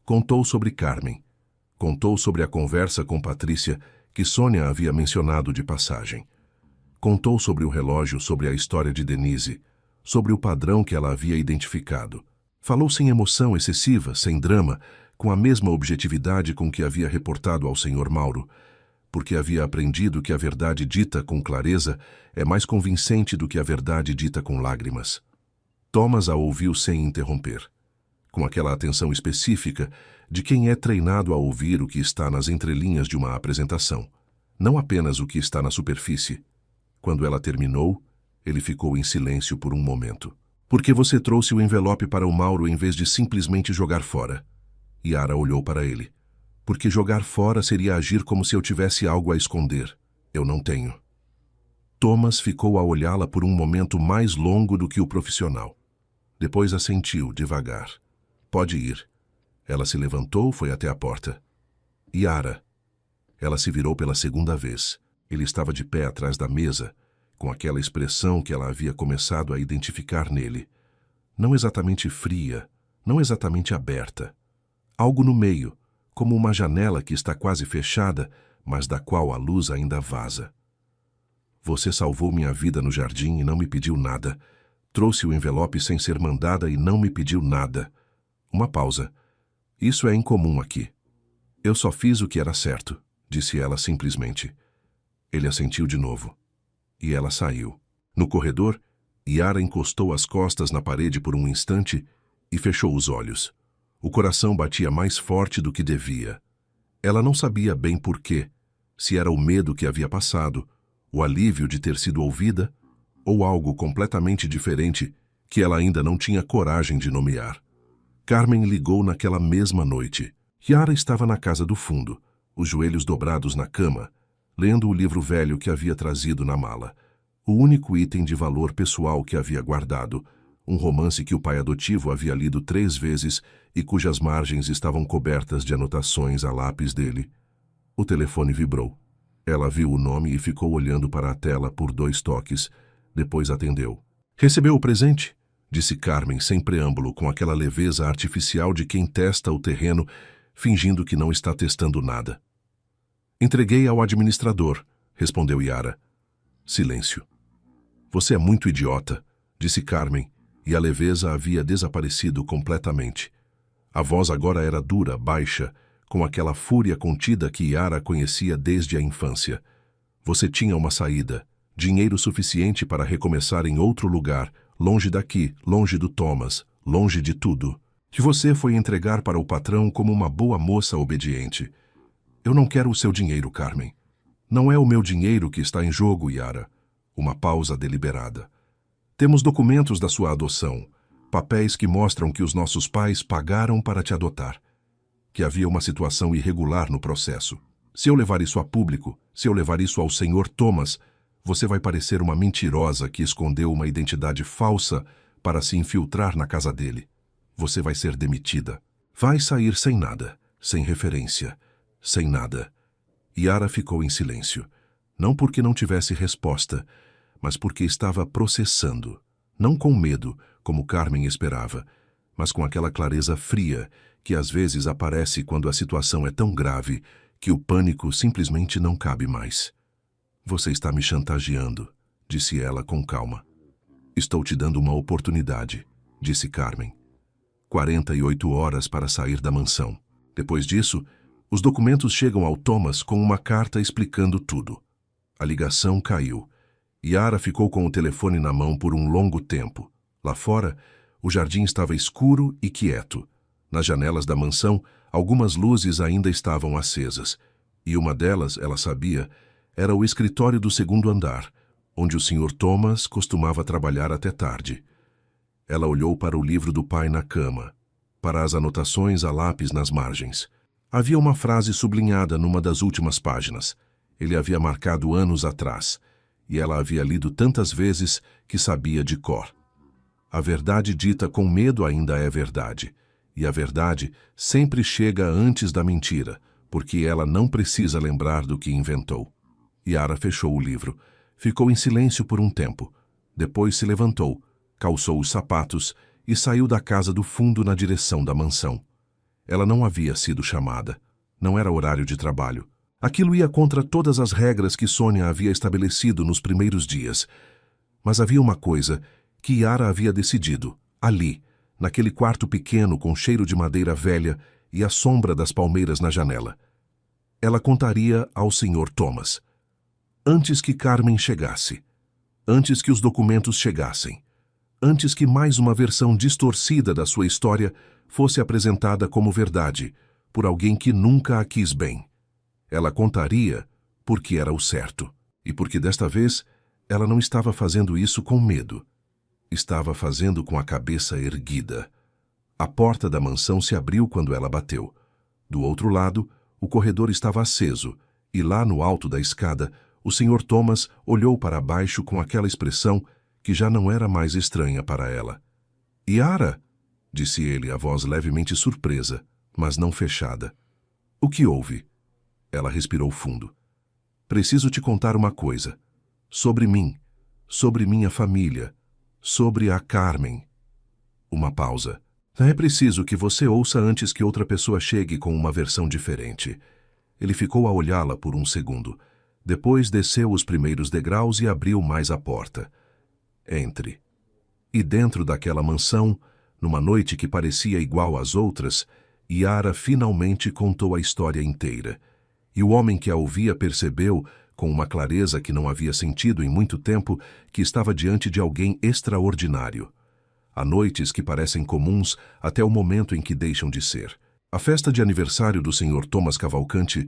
Contou sobre Carmen. Contou sobre a conversa com Patrícia que Sônia havia mencionado de passagem. Contou sobre o relógio, sobre a história de Denise, sobre o padrão que ela havia identificado. Falou sem emoção excessiva, sem drama, com a mesma objetividade com que havia reportado ao Sr. Mauro, porque havia aprendido que a verdade dita com clareza é mais convincente do que a verdade dita com lágrimas. Thomas a ouviu sem interromper, com aquela atenção específica de quem é treinado a ouvir o que está nas entrelinhas de uma apresentação. não apenas o que está na superfície. Quando ela terminou, ele ficou em silêncio por um momento. Por que você trouxe o envelope para o Mauro em vez de simplesmente jogar fora? Yara olhou para ele. Porque jogar fora seria agir como se eu tivesse algo a esconder. Eu não tenho. Thomas ficou a olhá-la por um momento mais longo do que o profissional. Depois assentiu, devagar. Pode ir. Ela se levantou, foi até a porta. Yara. Ela se virou pela segunda vez. Ele estava de pé atrás da mesa, com aquela expressão que ela havia começado a identificar nele. Não exatamente fria, não exatamente aberta. Algo no meio, como uma janela que está quase fechada, mas da qual a luz ainda vaza. Você salvou minha vida no jardim e não me pediu nada. Trouxe o envelope sem ser mandada e não me pediu nada. Uma pausa. Isso é incomum aqui. Eu só fiz o que era certo, disse ela simplesmente. Ele assentiu de novo. E ela saiu. No corredor, Yara encostou as costas na parede por um instante e fechou os olhos. O coração batia mais forte do que devia. Ela não sabia bem por quê, se era o medo que havia passado, o alívio de ter sido ouvida, ou algo completamente diferente que ela ainda não tinha coragem de nomear. Carmen ligou naquela mesma noite. Yara estava na casa do fundo, os joelhos dobrados na cama, lendo o livro velho que havia trazido na mala. O único item de valor pessoal que havia guardado, um romance que o pai adotivo havia lido 3 vezes e cujas margens estavam cobertas de anotações a lápis dele. O telefone vibrou. Ela viu o nome e ficou olhando para a tela por 2 toques. Depois atendeu. Recebeu o presente? Disse Carmen sem preâmbulo, com aquela leveza artificial de quem testa o terreno, fingindo que não está testando nada. Entreguei ao administrador, respondeu Yara. Silêncio. Você é muito idiota, disse Carmen, e a leveza havia desaparecido completamente. A voz agora era dura, baixa, com aquela fúria contida que Yara conhecia desde a infância. Você tinha uma saída, dinheiro suficiente para recomeçar em outro lugar, longe daqui, longe do Thomas, longe de tudo. Que você foi entregar para o patrão como uma boa moça obediente. Eu não quero o seu dinheiro, Carmen. Não é o meu dinheiro que está em jogo, Yara. Uma pausa deliberada. Temos documentos da sua adoção, papéis que mostram que os nossos pais pagaram para te adotar. Que havia uma situação irregular no processo. Se eu levar isso a público, se eu levar isso ao Sr. Thomas, você vai parecer uma mentirosa que escondeu uma identidade falsa para se infiltrar na casa dele. Você vai ser demitida. Vai sair sem nada, sem referência, sem nada. Yara ficou em silêncio. Não porque não tivesse resposta, mas porque estava processando. Não com medo, como Carmen esperava, mas com aquela clareza fria que às vezes aparece quando a situação é tão grave que o pânico simplesmente não cabe mais. Você está me chantageando, disse ela com calma. Estou te dando uma oportunidade, disse Carmen. 48 horas para sair da mansão. Depois disso, os documentos chegam ao Thomas com uma carta explicando tudo. A ligação caiu. Yara ficou com o telefone na mão por um longo tempo. Lá fora, o jardim estava escuro e quieto. Nas janelas da mansão, algumas luzes ainda estavam acesas. E uma delas, ela sabia, era o escritório do 2º andar, onde o Sr. Thomas costumava trabalhar até tarde. Ela olhou para o livro do pai na cama, para as anotações a lápis nas margens. Havia uma frase sublinhada numa das últimas páginas. Ele havia marcado anos atrás, e ela havia lido tantas vezes que sabia de cor. A verdade dita com medo ainda é verdade, e a verdade sempre chega antes da mentira, porque ela não precisa lembrar do que inventou. Yara fechou o livro. Ficou em silêncio por um tempo. Depois se levantou, calçou os sapatos e saiu da casa do fundo na direção da mansão. Ela não havia sido chamada. Não era horário de trabalho. Aquilo ia contra todas as regras que Sônia havia estabelecido nos primeiros dias. Mas havia uma coisa que Yara havia decidido, ali, naquele quarto pequeno com cheiro de madeira velha e a sombra das palmeiras na janela. Ela contaria ao Sr. Thomas. Antes que Carmen chegasse. Antes que os documentos chegassem. Antes que mais uma versão distorcida da sua história fosse apresentada como verdade, por alguém que nunca a quis bem. Ela contaria porque era o certo, e porque desta vez ela não estava fazendo isso com medo. Estava fazendo com a cabeça erguida. A porta da mansão se abriu quando ela bateu. Do outro lado, o corredor estava aceso, e lá no alto da escada, o Sr. Thomas olhou para baixo com aquela expressão que já não era mais estranha para ela. "Yara", disse ele, a voz levemente surpresa, mas não fechada. "O que houve?" Ela respirou fundo. "Preciso te contar uma coisa. Sobre mim, sobre minha família, sobre a Carmen." Uma pausa. "É preciso que você ouça antes que outra pessoa chegue com uma versão diferente." Ele ficou a olhá-la por um segundo. Depois desceu os primeiros degraus e abriu mais a porta. "Entre." E dentro daquela mansão, numa noite que parecia igual às outras, Yara finalmente contou a história inteira. E o homem que a ouvia percebeu, com uma clareza que não havia sentido em muito tempo, que estava diante de alguém extraordinário. Há noites que parecem comuns até o momento em que deixam de ser. A festa de aniversário do Sr. Thomas Cavalcanti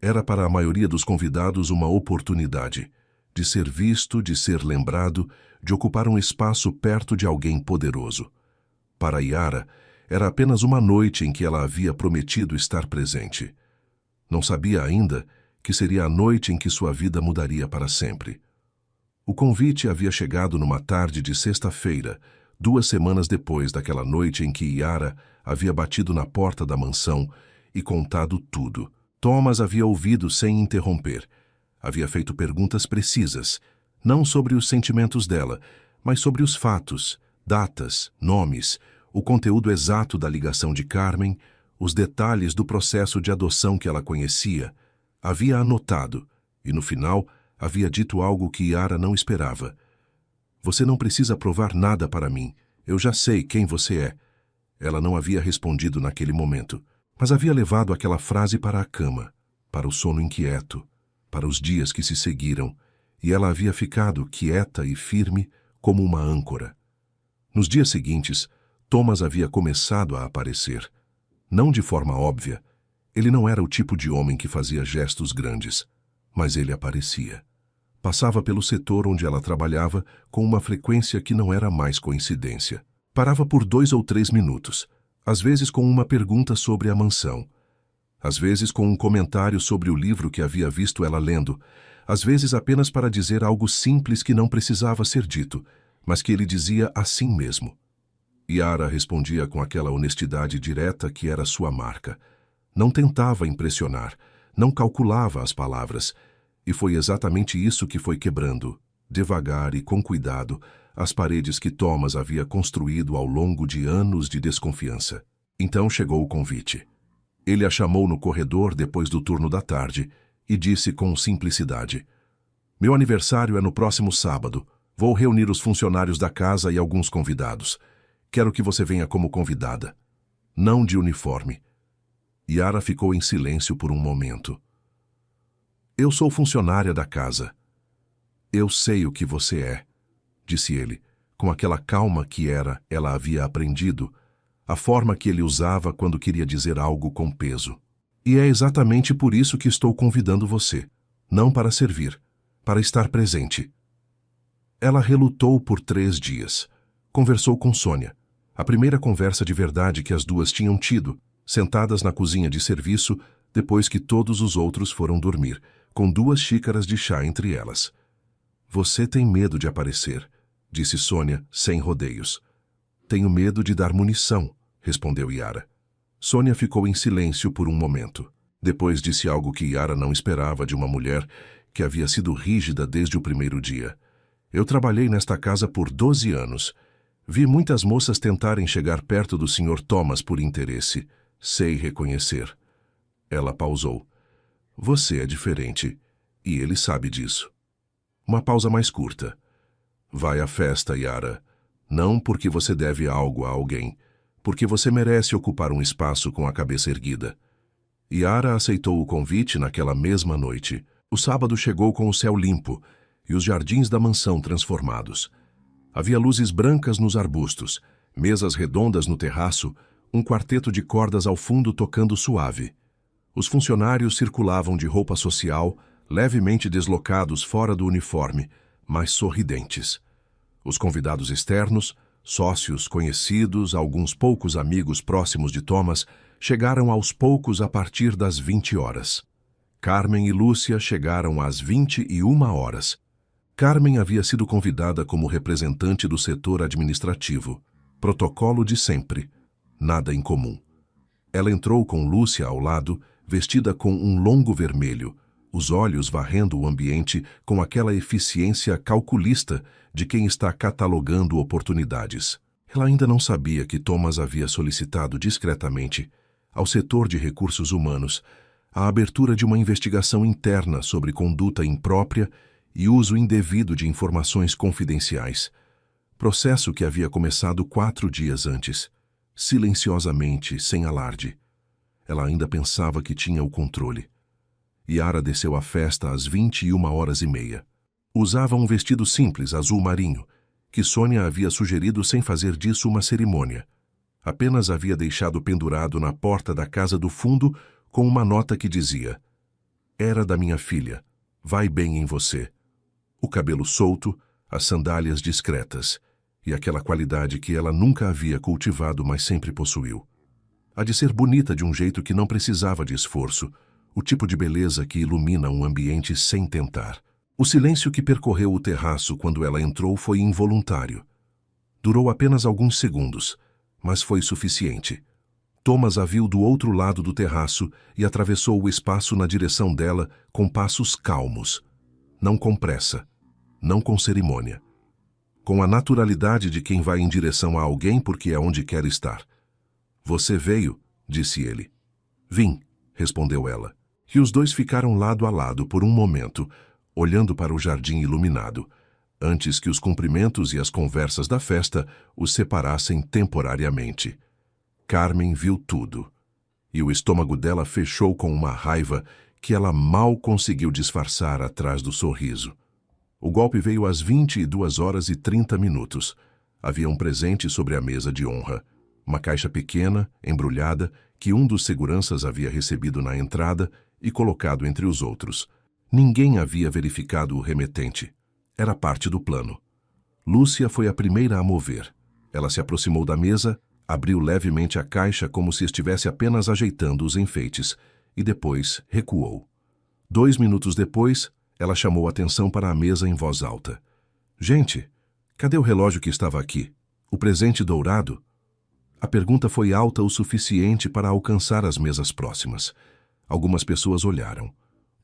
era para a maioria dos convidados uma oportunidade de ser visto, de ser lembrado, de ocupar um espaço perto de alguém poderoso. Para Yara, era apenas uma noite em que ela havia prometido estar presente. Não sabia ainda que seria a noite em que sua vida mudaria para sempre. O convite havia chegado numa tarde de sexta-feira, 2 semanas depois daquela noite em que Yara havia batido na porta da mansão e contado tudo. Thomas havia ouvido sem interromper. Havia feito perguntas precisas, não sobre os sentimentos dela, mas sobre os fatos, datas, nomes, o conteúdo exato da ligação de Carmen, os detalhes do processo de adoção que ela conhecia. Havia anotado, e no final havia dito algo que Yara não esperava. "Você não precisa provar nada para mim. Eu já sei quem você é." Ela não havia respondido naquele momento, mas havia levado aquela frase para a cama, para o sono inquieto, para os dias que se seguiram, e ela havia ficado quieta e firme como uma âncora. Nos dias seguintes, Thomas havia começado a aparecer. Não de forma óbvia. Ele não era o tipo de homem que fazia gestos grandes, mas ele aparecia. Passava pelo setor onde ela trabalhava com uma frequência que não era mais coincidência. Parava por 2 ou 3 minutos, às vezes com uma pergunta sobre a mansão, às vezes com um comentário sobre o livro que havia visto ela lendo, às vezes apenas para dizer algo simples que não precisava ser dito, mas que ele dizia assim mesmo. Yara respondia com aquela honestidade direta que era sua marca. Não tentava impressionar, não calculava as palavras, e foi exatamente isso que foi quebrando, devagar e com cuidado, as paredes que Thomas havia construído ao longo de anos de desconfiança. Então chegou o convite. Ele a chamou no corredor depois do turno da tarde e disse com simplicidade: "Meu aniversário é no próximo sábado. Vou reunir os funcionários da casa e alguns convidados. Quero que você venha como convidada. Não de uniforme." Yara ficou em silêncio por um momento. "Eu sou funcionária da casa." "Eu sei o que você é", disse ele, com aquela calma que ela havia aprendido, a forma que ele usava quando queria dizer algo com peso. "E é exatamente por isso que estou convidando você. Não para servir, para estar presente." Ela relutou por 3 dias. Conversou com Sônia. A primeira conversa de verdade que as duas tinham tido, sentadas na cozinha de serviço, depois que todos os outros foram dormir, com 2 xícaras de chá entre elas. "Você tem medo de aparecer", disse Sônia, sem rodeios. "Tenho medo de dar munição", respondeu Yara. Sônia ficou em silêncio por um momento. Depois disse algo que Yara não esperava de uma mulher que havia sido rígida desde o primeiro dia. "Eu trabalhei nesta casa por 12 anos. Vi muitas moças tentarem chegar perto do Sr. Thomas por interesse. Sei reconhecer." Ela pausou. "Você é diferente, e ele sabe disso." Uma pausa mais curta. "Vai à festa, Yara. Não porque você deve algo a alguém, porque você merece ocupar um espaço com a cabeça erguida." Yara aceitou o convite naquela mesma noite. O sábado chegou com o céu limpo e os jardins da mansão transformados. Havia luzes brancas nos arbustos, mesas redondas no terraço, um quarteto de cordas ao fundo tocando suave. Os funcionários circulavam de roupa social, levemente deslocados fora do uniforme, mas sorridentes. Os convidados externos, sócios conhecidos, alguns poucos amigos próximos de Thomas, chegaram aos poucos a partir das 20 horas. Carmen e Lúcia chegaram às 21 horas. Carmen havia sido convidada como representante do setor administrativo. Protocolo de sempre. Nada em comum. Ela entrou com Lúcia ao lado, vestida com um longo vermelho, os olhos varrendo o ambiente com aquela eficiência calculista de quem está catalogando oportunidades. Ela ainda não sabia que Thomas havia solicitado discretamente ao setor de recursos humanos a abertura de uma investigação interna sobre conduta imprópria e uso indevido de informações confidenciais. Processo que havia começado 4 dias antes, silenciosamente, sem alarde. Ela ainda pensava que tinha o controle. Yara desceu à festa às 21h30. Usava um vestido simples, azul marinho, que Sônia havia sugerido sem fazer disso uma cerimônia. Apenas havia deixado pendurado na porta da casa do fundo com uma nota que dizia: "Era da minha filha, vai bem em você." O cabelo solto, as sandálias discretas e aquela qualidade que ela nunca havia cultivado, mas sempre possuiu. A de ser bonita de um jeito que não precisava de esforço, o tipo de beleza que ilumina um ambiente sem tentar. O silêncio que percorreu o terraço quando ela entrou foi involuntário. Durou apenas alguns segundos, mas foi suficiente. Thomas a viu do outro lado do terraço e atravessou o espaço na direção dela com passos calmos. Não com pressa, não com cerimônia. Com a naturalidade de quem vai em direção a alguém porque é onde quer estar. "Você veio?", disse ele. "Vim", respondeu ela. E os dois ficaram lado a lado por um momento, olhando para o jardim iluminado, antes que os cumprimentos e as conversas da festa os separassem temporariamente. Carmen viu tudo, e o estômago dela fechou com uma raiva que ela mal conseguiu disfarçar atrás do sorriso. O golpe veio às 22h30. Havia um presente sobre a mesa de honra, uma caixa pequena, embrulhada, que um dos seguranças havia recebido na entrada e colocado entre os outros. Ninguém havia verificado o remetente. Era parte do plano. Lúcia foi a primeira a mover. Ela se aproximou da mesa, abriu levemente a caixa como se estivesse apenas ajeitando os enfeites, e depois recuou. 2 minutos depois, ela chamou atenção para a mesa em voz alta. "Gente, cadê o relógio que estava aqui? O presente dourado?" A pergunta foi alta o suficiente para alcançar as mesas próximas. Algumas pessoas olharam.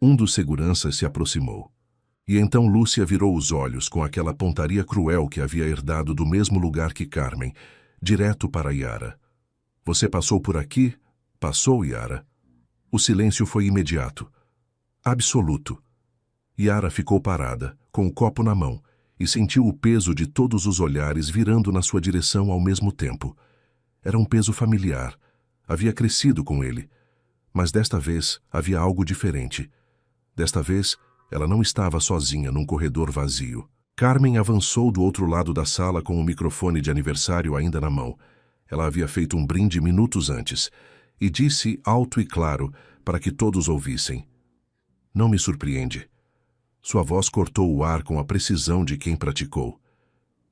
Um dos seguranças se aproximou. E então Lúcia virou os olhos com aquela pontaria cruel que havia herdado do mesmo lugar que Carmen, direto para Yara. "Você passou por aqui?" "Passou, Yara." O silêncio foi imediato. Absoluto. Yara ficou parada, com o copo na mão, e sentiu o peso de todos os olhares virando na sua direção ao mesmo tempo. Era um peso familiar. Havia crescido com ele. Mas desta vez havia algo diferente. Desta vez, ela não estava sozinha num corredor vazio. Carmen avançou do outro lado da sala com o microfone de aniversário ainda na mão. Ela havia feito um brinde minutos antes, e disse alto e claro para que todos ouvissem: "Não me surpreende." Sua voz cortou o ar com a precisão de quem praticou.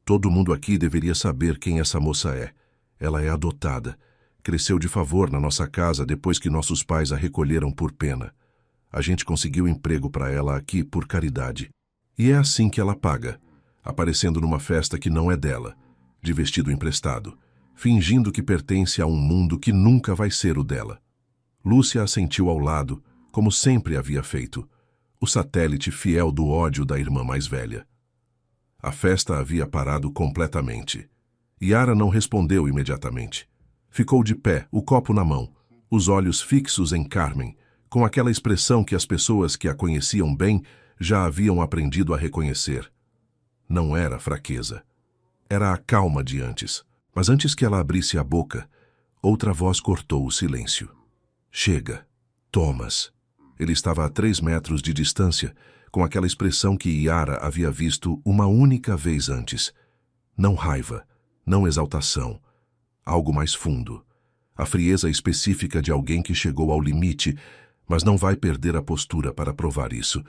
"Todo mundo aqui deveria saber quem essa moça é. Ela é adotada. Cresceu de favor na nossa casa depois que nossos pais a recolheram por pena. A gente conseguiu emprego para ela aqui por caridade. E é assim que ela paga, aparecendo numa festa que não é dela, de vestido emprestado, fingindo que pertence a um mundo que nunca vai ser o dela." Lúcia assentiu ao lado, como sempre havia feito, o satélite fiel do ódio da irmã mais velha. A festa havia parado completamente. Yara não respondeu imediatamente. Ficou de pé, o copo na mão, os olhos fixos em Carmen, com aquela expressão que as pessoas que a conheciam bem já haviam aprendido a reconhecer. Não era fraqueza. Era a calma de antes. Mas antes que ela abrisse a boca, outra voz cortou o silêncio. "Chega, Thomas." Ele estava a 3 metros de distância, com aquela expressão que Yara havia visto uma única vez antes. Não raiva, não exaltação. Algo mais fundo. A frieza específica de alguém que chegou ao limite, mas não vai perder a postura para provar isso.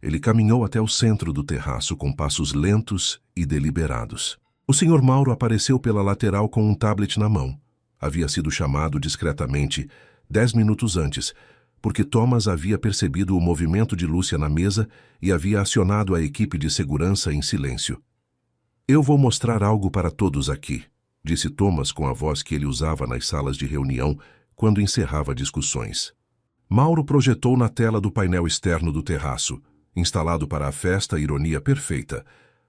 Ele caminhou até o centro do terraço com passos lentos e deliberados. O Sr. Mauro apareceu pela lateral com um tablet na mão. Havia sido chamado discretamente 10 minutos antes, porque Thomas havia percebido o movimento de Lúcia na mesa e havia acionado a equipe de segurança em silêncio. "Eu vou mostrar algo para todos aqui", disse Thomas com a voz que ele usava nas salas de reunião quando encerrava discussões. Mauro projetou na tela do painel externo do terraço, instalado para a festa ironia perfeita,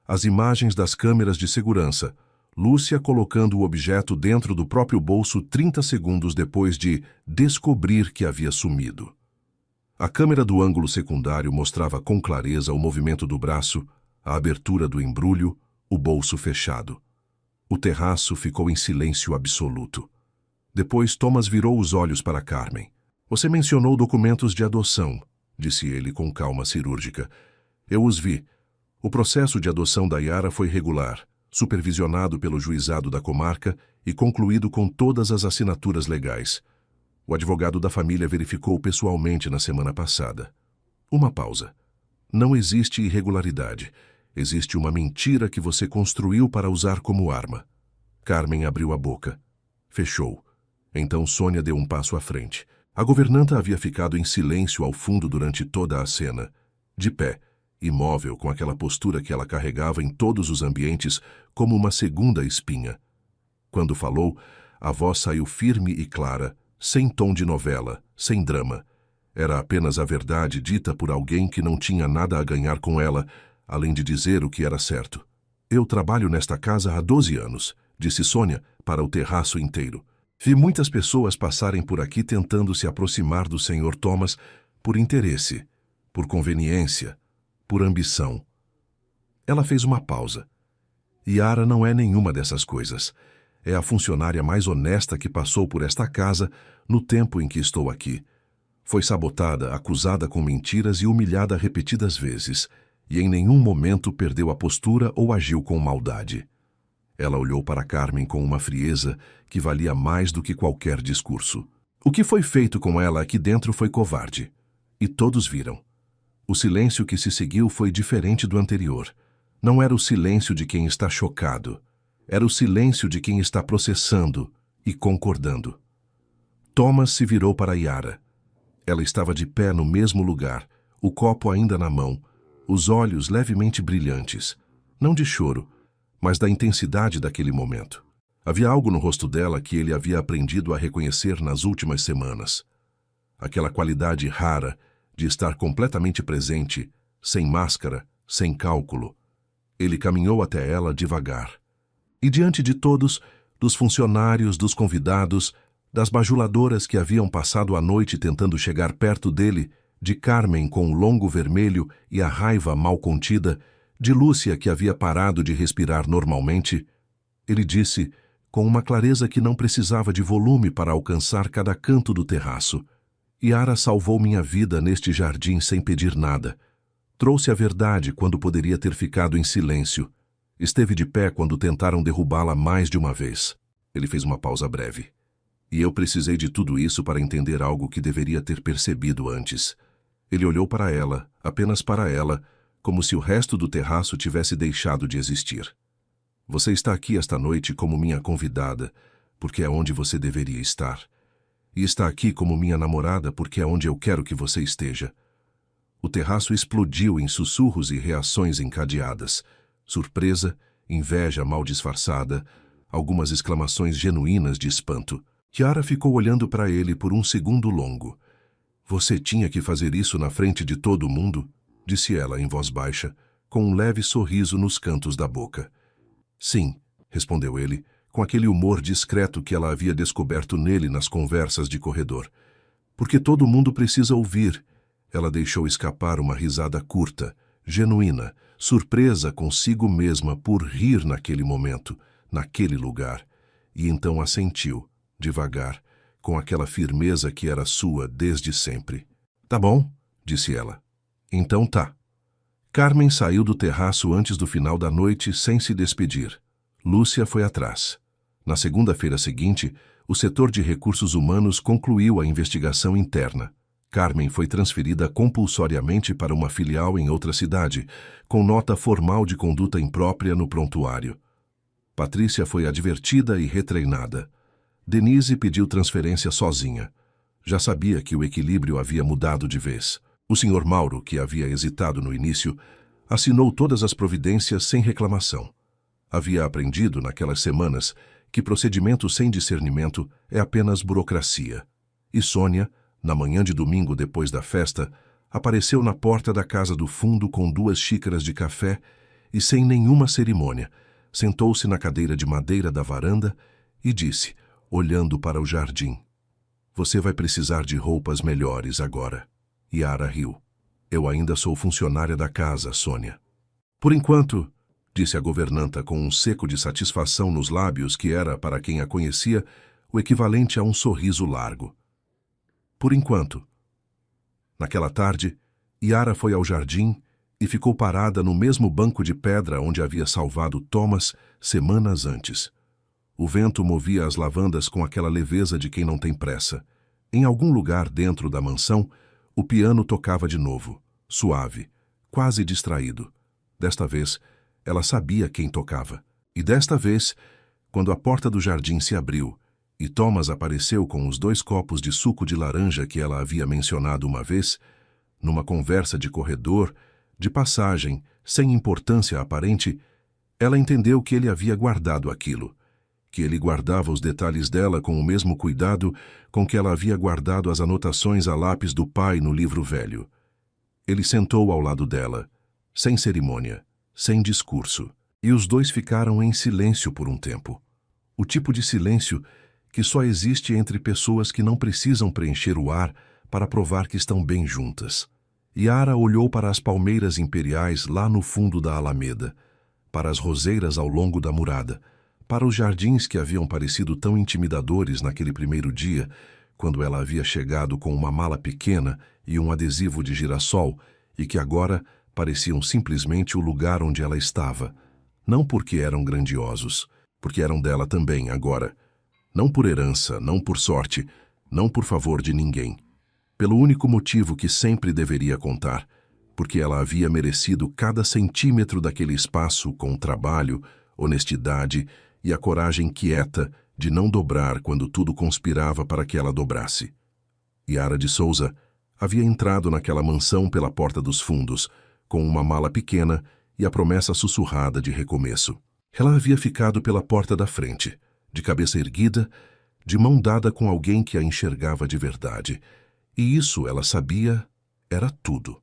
as imagens das câmeras de segurança, Lúcia colocando o objeto dentro do próprio bolso 30 segundos depois de descobrir que havia sumido. A câmera do ângulo secundário mostrava com clareza o movimento do braço, a abertura do embrulho, o bolso fechado. O terraço ficou em silêncio absoluto. Depois Thomas virou os olhos para Carmen. "Você mencionou documentos de adoção", disse ele com calma cirúrgica. "Eu os vi. O processo de adoção da Yara foi regular, supervisionado pelo juizado da comarca e concluído com todas as assinaturas legais. O advogado da família verificou pessoalmente na semana passada." Uma pausa. "Não existe irregularidade. Existe uma mentira que você construiu para usar como arma." Carmen abriu a boca. Fechou. Então Sônia deu um passo à frente. A governanta havia ficado em silêncio ao fundo durante toda a cena, de pé, imóvel com aquela postura que ela carregava em todos os ambientes como uma segunda espinha. Quando falou, a voz saiu firme e clara, sem tom de novela, sem drama. Era apenas a verdade dita por alguém que não tinha nada a ganhar com ela, além de dizer o que era certo. "Eu trabalho nesta casa há 12 anos, disse Sônia para o terraço inteiro. "Vi muitas pessoas passarem por aqui tentando se aproximar do Sr. Thomas por interesse, por conveniência, por ambição." Ela fez uma pausa. "Yara não é nenhuma dessas coisas. É a funcionária mais honesta que passou por esta casa no tempo em que estou aqui. Foi sabotada, acusada com mentiras e humilhada repetidas vezes, e em nenhum momento perdeu a postura ou agiu com maldade." Ela olhou para Carmen com uma frieza que valia mais do que qualquer discurso. O que foi feito com ela aqui dentro foi covarde. E todos viram. O silêncio que se seguiu foi diferente do anterior. Não era o silêncio de quem está chocado. Era o silêncio de quem está processando e concordando. Thomas se virou para Yara. Ela estava de pé no mesmo lugar, o copo ainda na mão, os olhos levemente brilhantes, não de choro, mas da intensidade daquele momento. Havia algo no rosto dela que ele havia aprendido a reconhecer nas últimas semanas. Aquela qualidade rara de estar completamente presente, sem máscara, sem cálculo. Ele caminhou até ela devagar. E diante de todos, dos funcionários, dos convidados, das bajuladoras que haviam passado a noite tentando chegar perto dele, de Carmen com o longo vermelho e a raiva mal contida, de Lúcia que havia parado de respirar normalmente, ele disse, com uma clareza que não precisava de volume para alcançar cada canto do terraço: "Yara salvou minha vida neste jardim sem pedir nada. Trouxe a verdade quando poderia ter ficado em silêncio. Esteve de pé quando tentaram derrubá-la mais de uma vez." Ele fez uma pausa breve. "E eu precisei de tudo isso para entender algo que deveria ter percebido antes." Ele olhou para ela, apenas para ela, como se o resto do terraço tivesse deixado de existir. "Você está aqui esta noite como minha convidada, porque é onde você deveria estar. E está aqui como minha namorada porque é onde eu quero que você esteja." O terraço explodiu em sussurros e reações encadeadas. Surpresa, inveja mal disfarçada, algumas exclamações genuínas de espanto. Yara ficou olhando para ele por um segundo longo. "Você tinha que fazer isso na frente de todo mundo?" disse ela em voz baixa, com um leve sorriso nos cantos da boca. "Sim", respondeu ele, com aquele humor discreto que ela havia descoberto nele nas conversas de corredor. "Porque todo mundo precisa ouvir." Ela deixou escapar uma risada curta, genuína, surpresa consigo mesma por rir naquele momento, naquele lugar, e então assentiu, devagar, com aquela firmeza que era sua desde sempre. "Tá bom", disse ela. "Então tá." Carmen saiu do terraço antes do final da noite sem se despedir. Lúcia foi atrás. Na segunda-feira seguinte, o setor de recursos humanos concluiu a investigação interna. Carmen foi transferida compulsoriamente para uma filial em outra cidade, com nota formal de conduta imprópria no prontuário. Patrícia foi advertida e retreinada. Denise pediu transferência sozinha. Já sabia que o equilíbrio havia mudado de vez. O Sr. Mauro, que havia hesitado no início, assinou todas as providências sem reclamação. Havia aprendido naquelas semanas que procedimento sem discernimento é apenas burocracia. E Sônia, na manhã de domingo depois da festa, apareceu na porta da casa do fundo com 2 xícaras de café e, sem nenhuma cerimônia, sentou-se na cadeira de madeira da varanda e disse, olhando para o jardim: "Você vai precisar de roupas melhores agora." Yara riu. "Eu ainda sou funcionária da casa, Sônia." "Por enquanto," disse a governanta com um seco de satisfação nos lábios que era, para quem a conhecia, o equivalente a um sorriso largo. "Por enquanto." Naquela tarde, Yara foi ao jardim e ficou parada no mesmo banco de pedra onde havia salvado Thomas semanas antes. O vento movia as lavandas com aquela leveza de quem não tem pressa. Em algum lugar dentro da mansão, o piano tocava de novo, suave, quase distraído. Desta vez, ela sabia quem tocava. E desta vez, quando a porta do jardim se abriu e Thomas apareceu com os 2 copos de suco de laranja que ela havia mencionado uma vez, numa conversa de corredor, de passagem, sem importância aparente, ela entendeu que ele havia guardado aquilo, que ele guardava os detalhes dela com o mesmo cuidado com que ela havia guardado as anotações a lápis do pai no livro velho. Ele sentou ao lado dela, sem cerimônia, sem discurso, e os 2 ficaram em silêncio por um tempo. O tipo de silêncio que só existe entre pessoas que não precisam preencher o ar para provar que estão bem juntas. Yara olhou para as palmeiras imperiais lá no fundo da alameda, para as roseiras ao longo da murada, para os jardins que haviam parecido tão intimidadores naquele primeiro dia, quando ela havia chegado com uma mala pequena e um adesivo de girassol, e que agora pareciam simplesmente o lugar onde ela estava. Não porque eram grandiosos, porque eram dela também agora. Não por herança, não por sorte, não por favor de ninguém. Pelo único motivo que sempre deveria contar, porque ela havia merecido cada centímetro daquele espaço com trabalho, honestidade e a coragem quieta de não dobrar quando tudo conspirava para que ela dobrasse. Yara de Souza havia entrado naquela mansão pela porta dos fundos, com uma mala pequena e a promessa sussurrada de recomeço. Ela havia ficado pela porta da frente, de cabeça erguida, de mão dada com alguém que a enxergava de verdade. E isso, ela sabia, era tudo.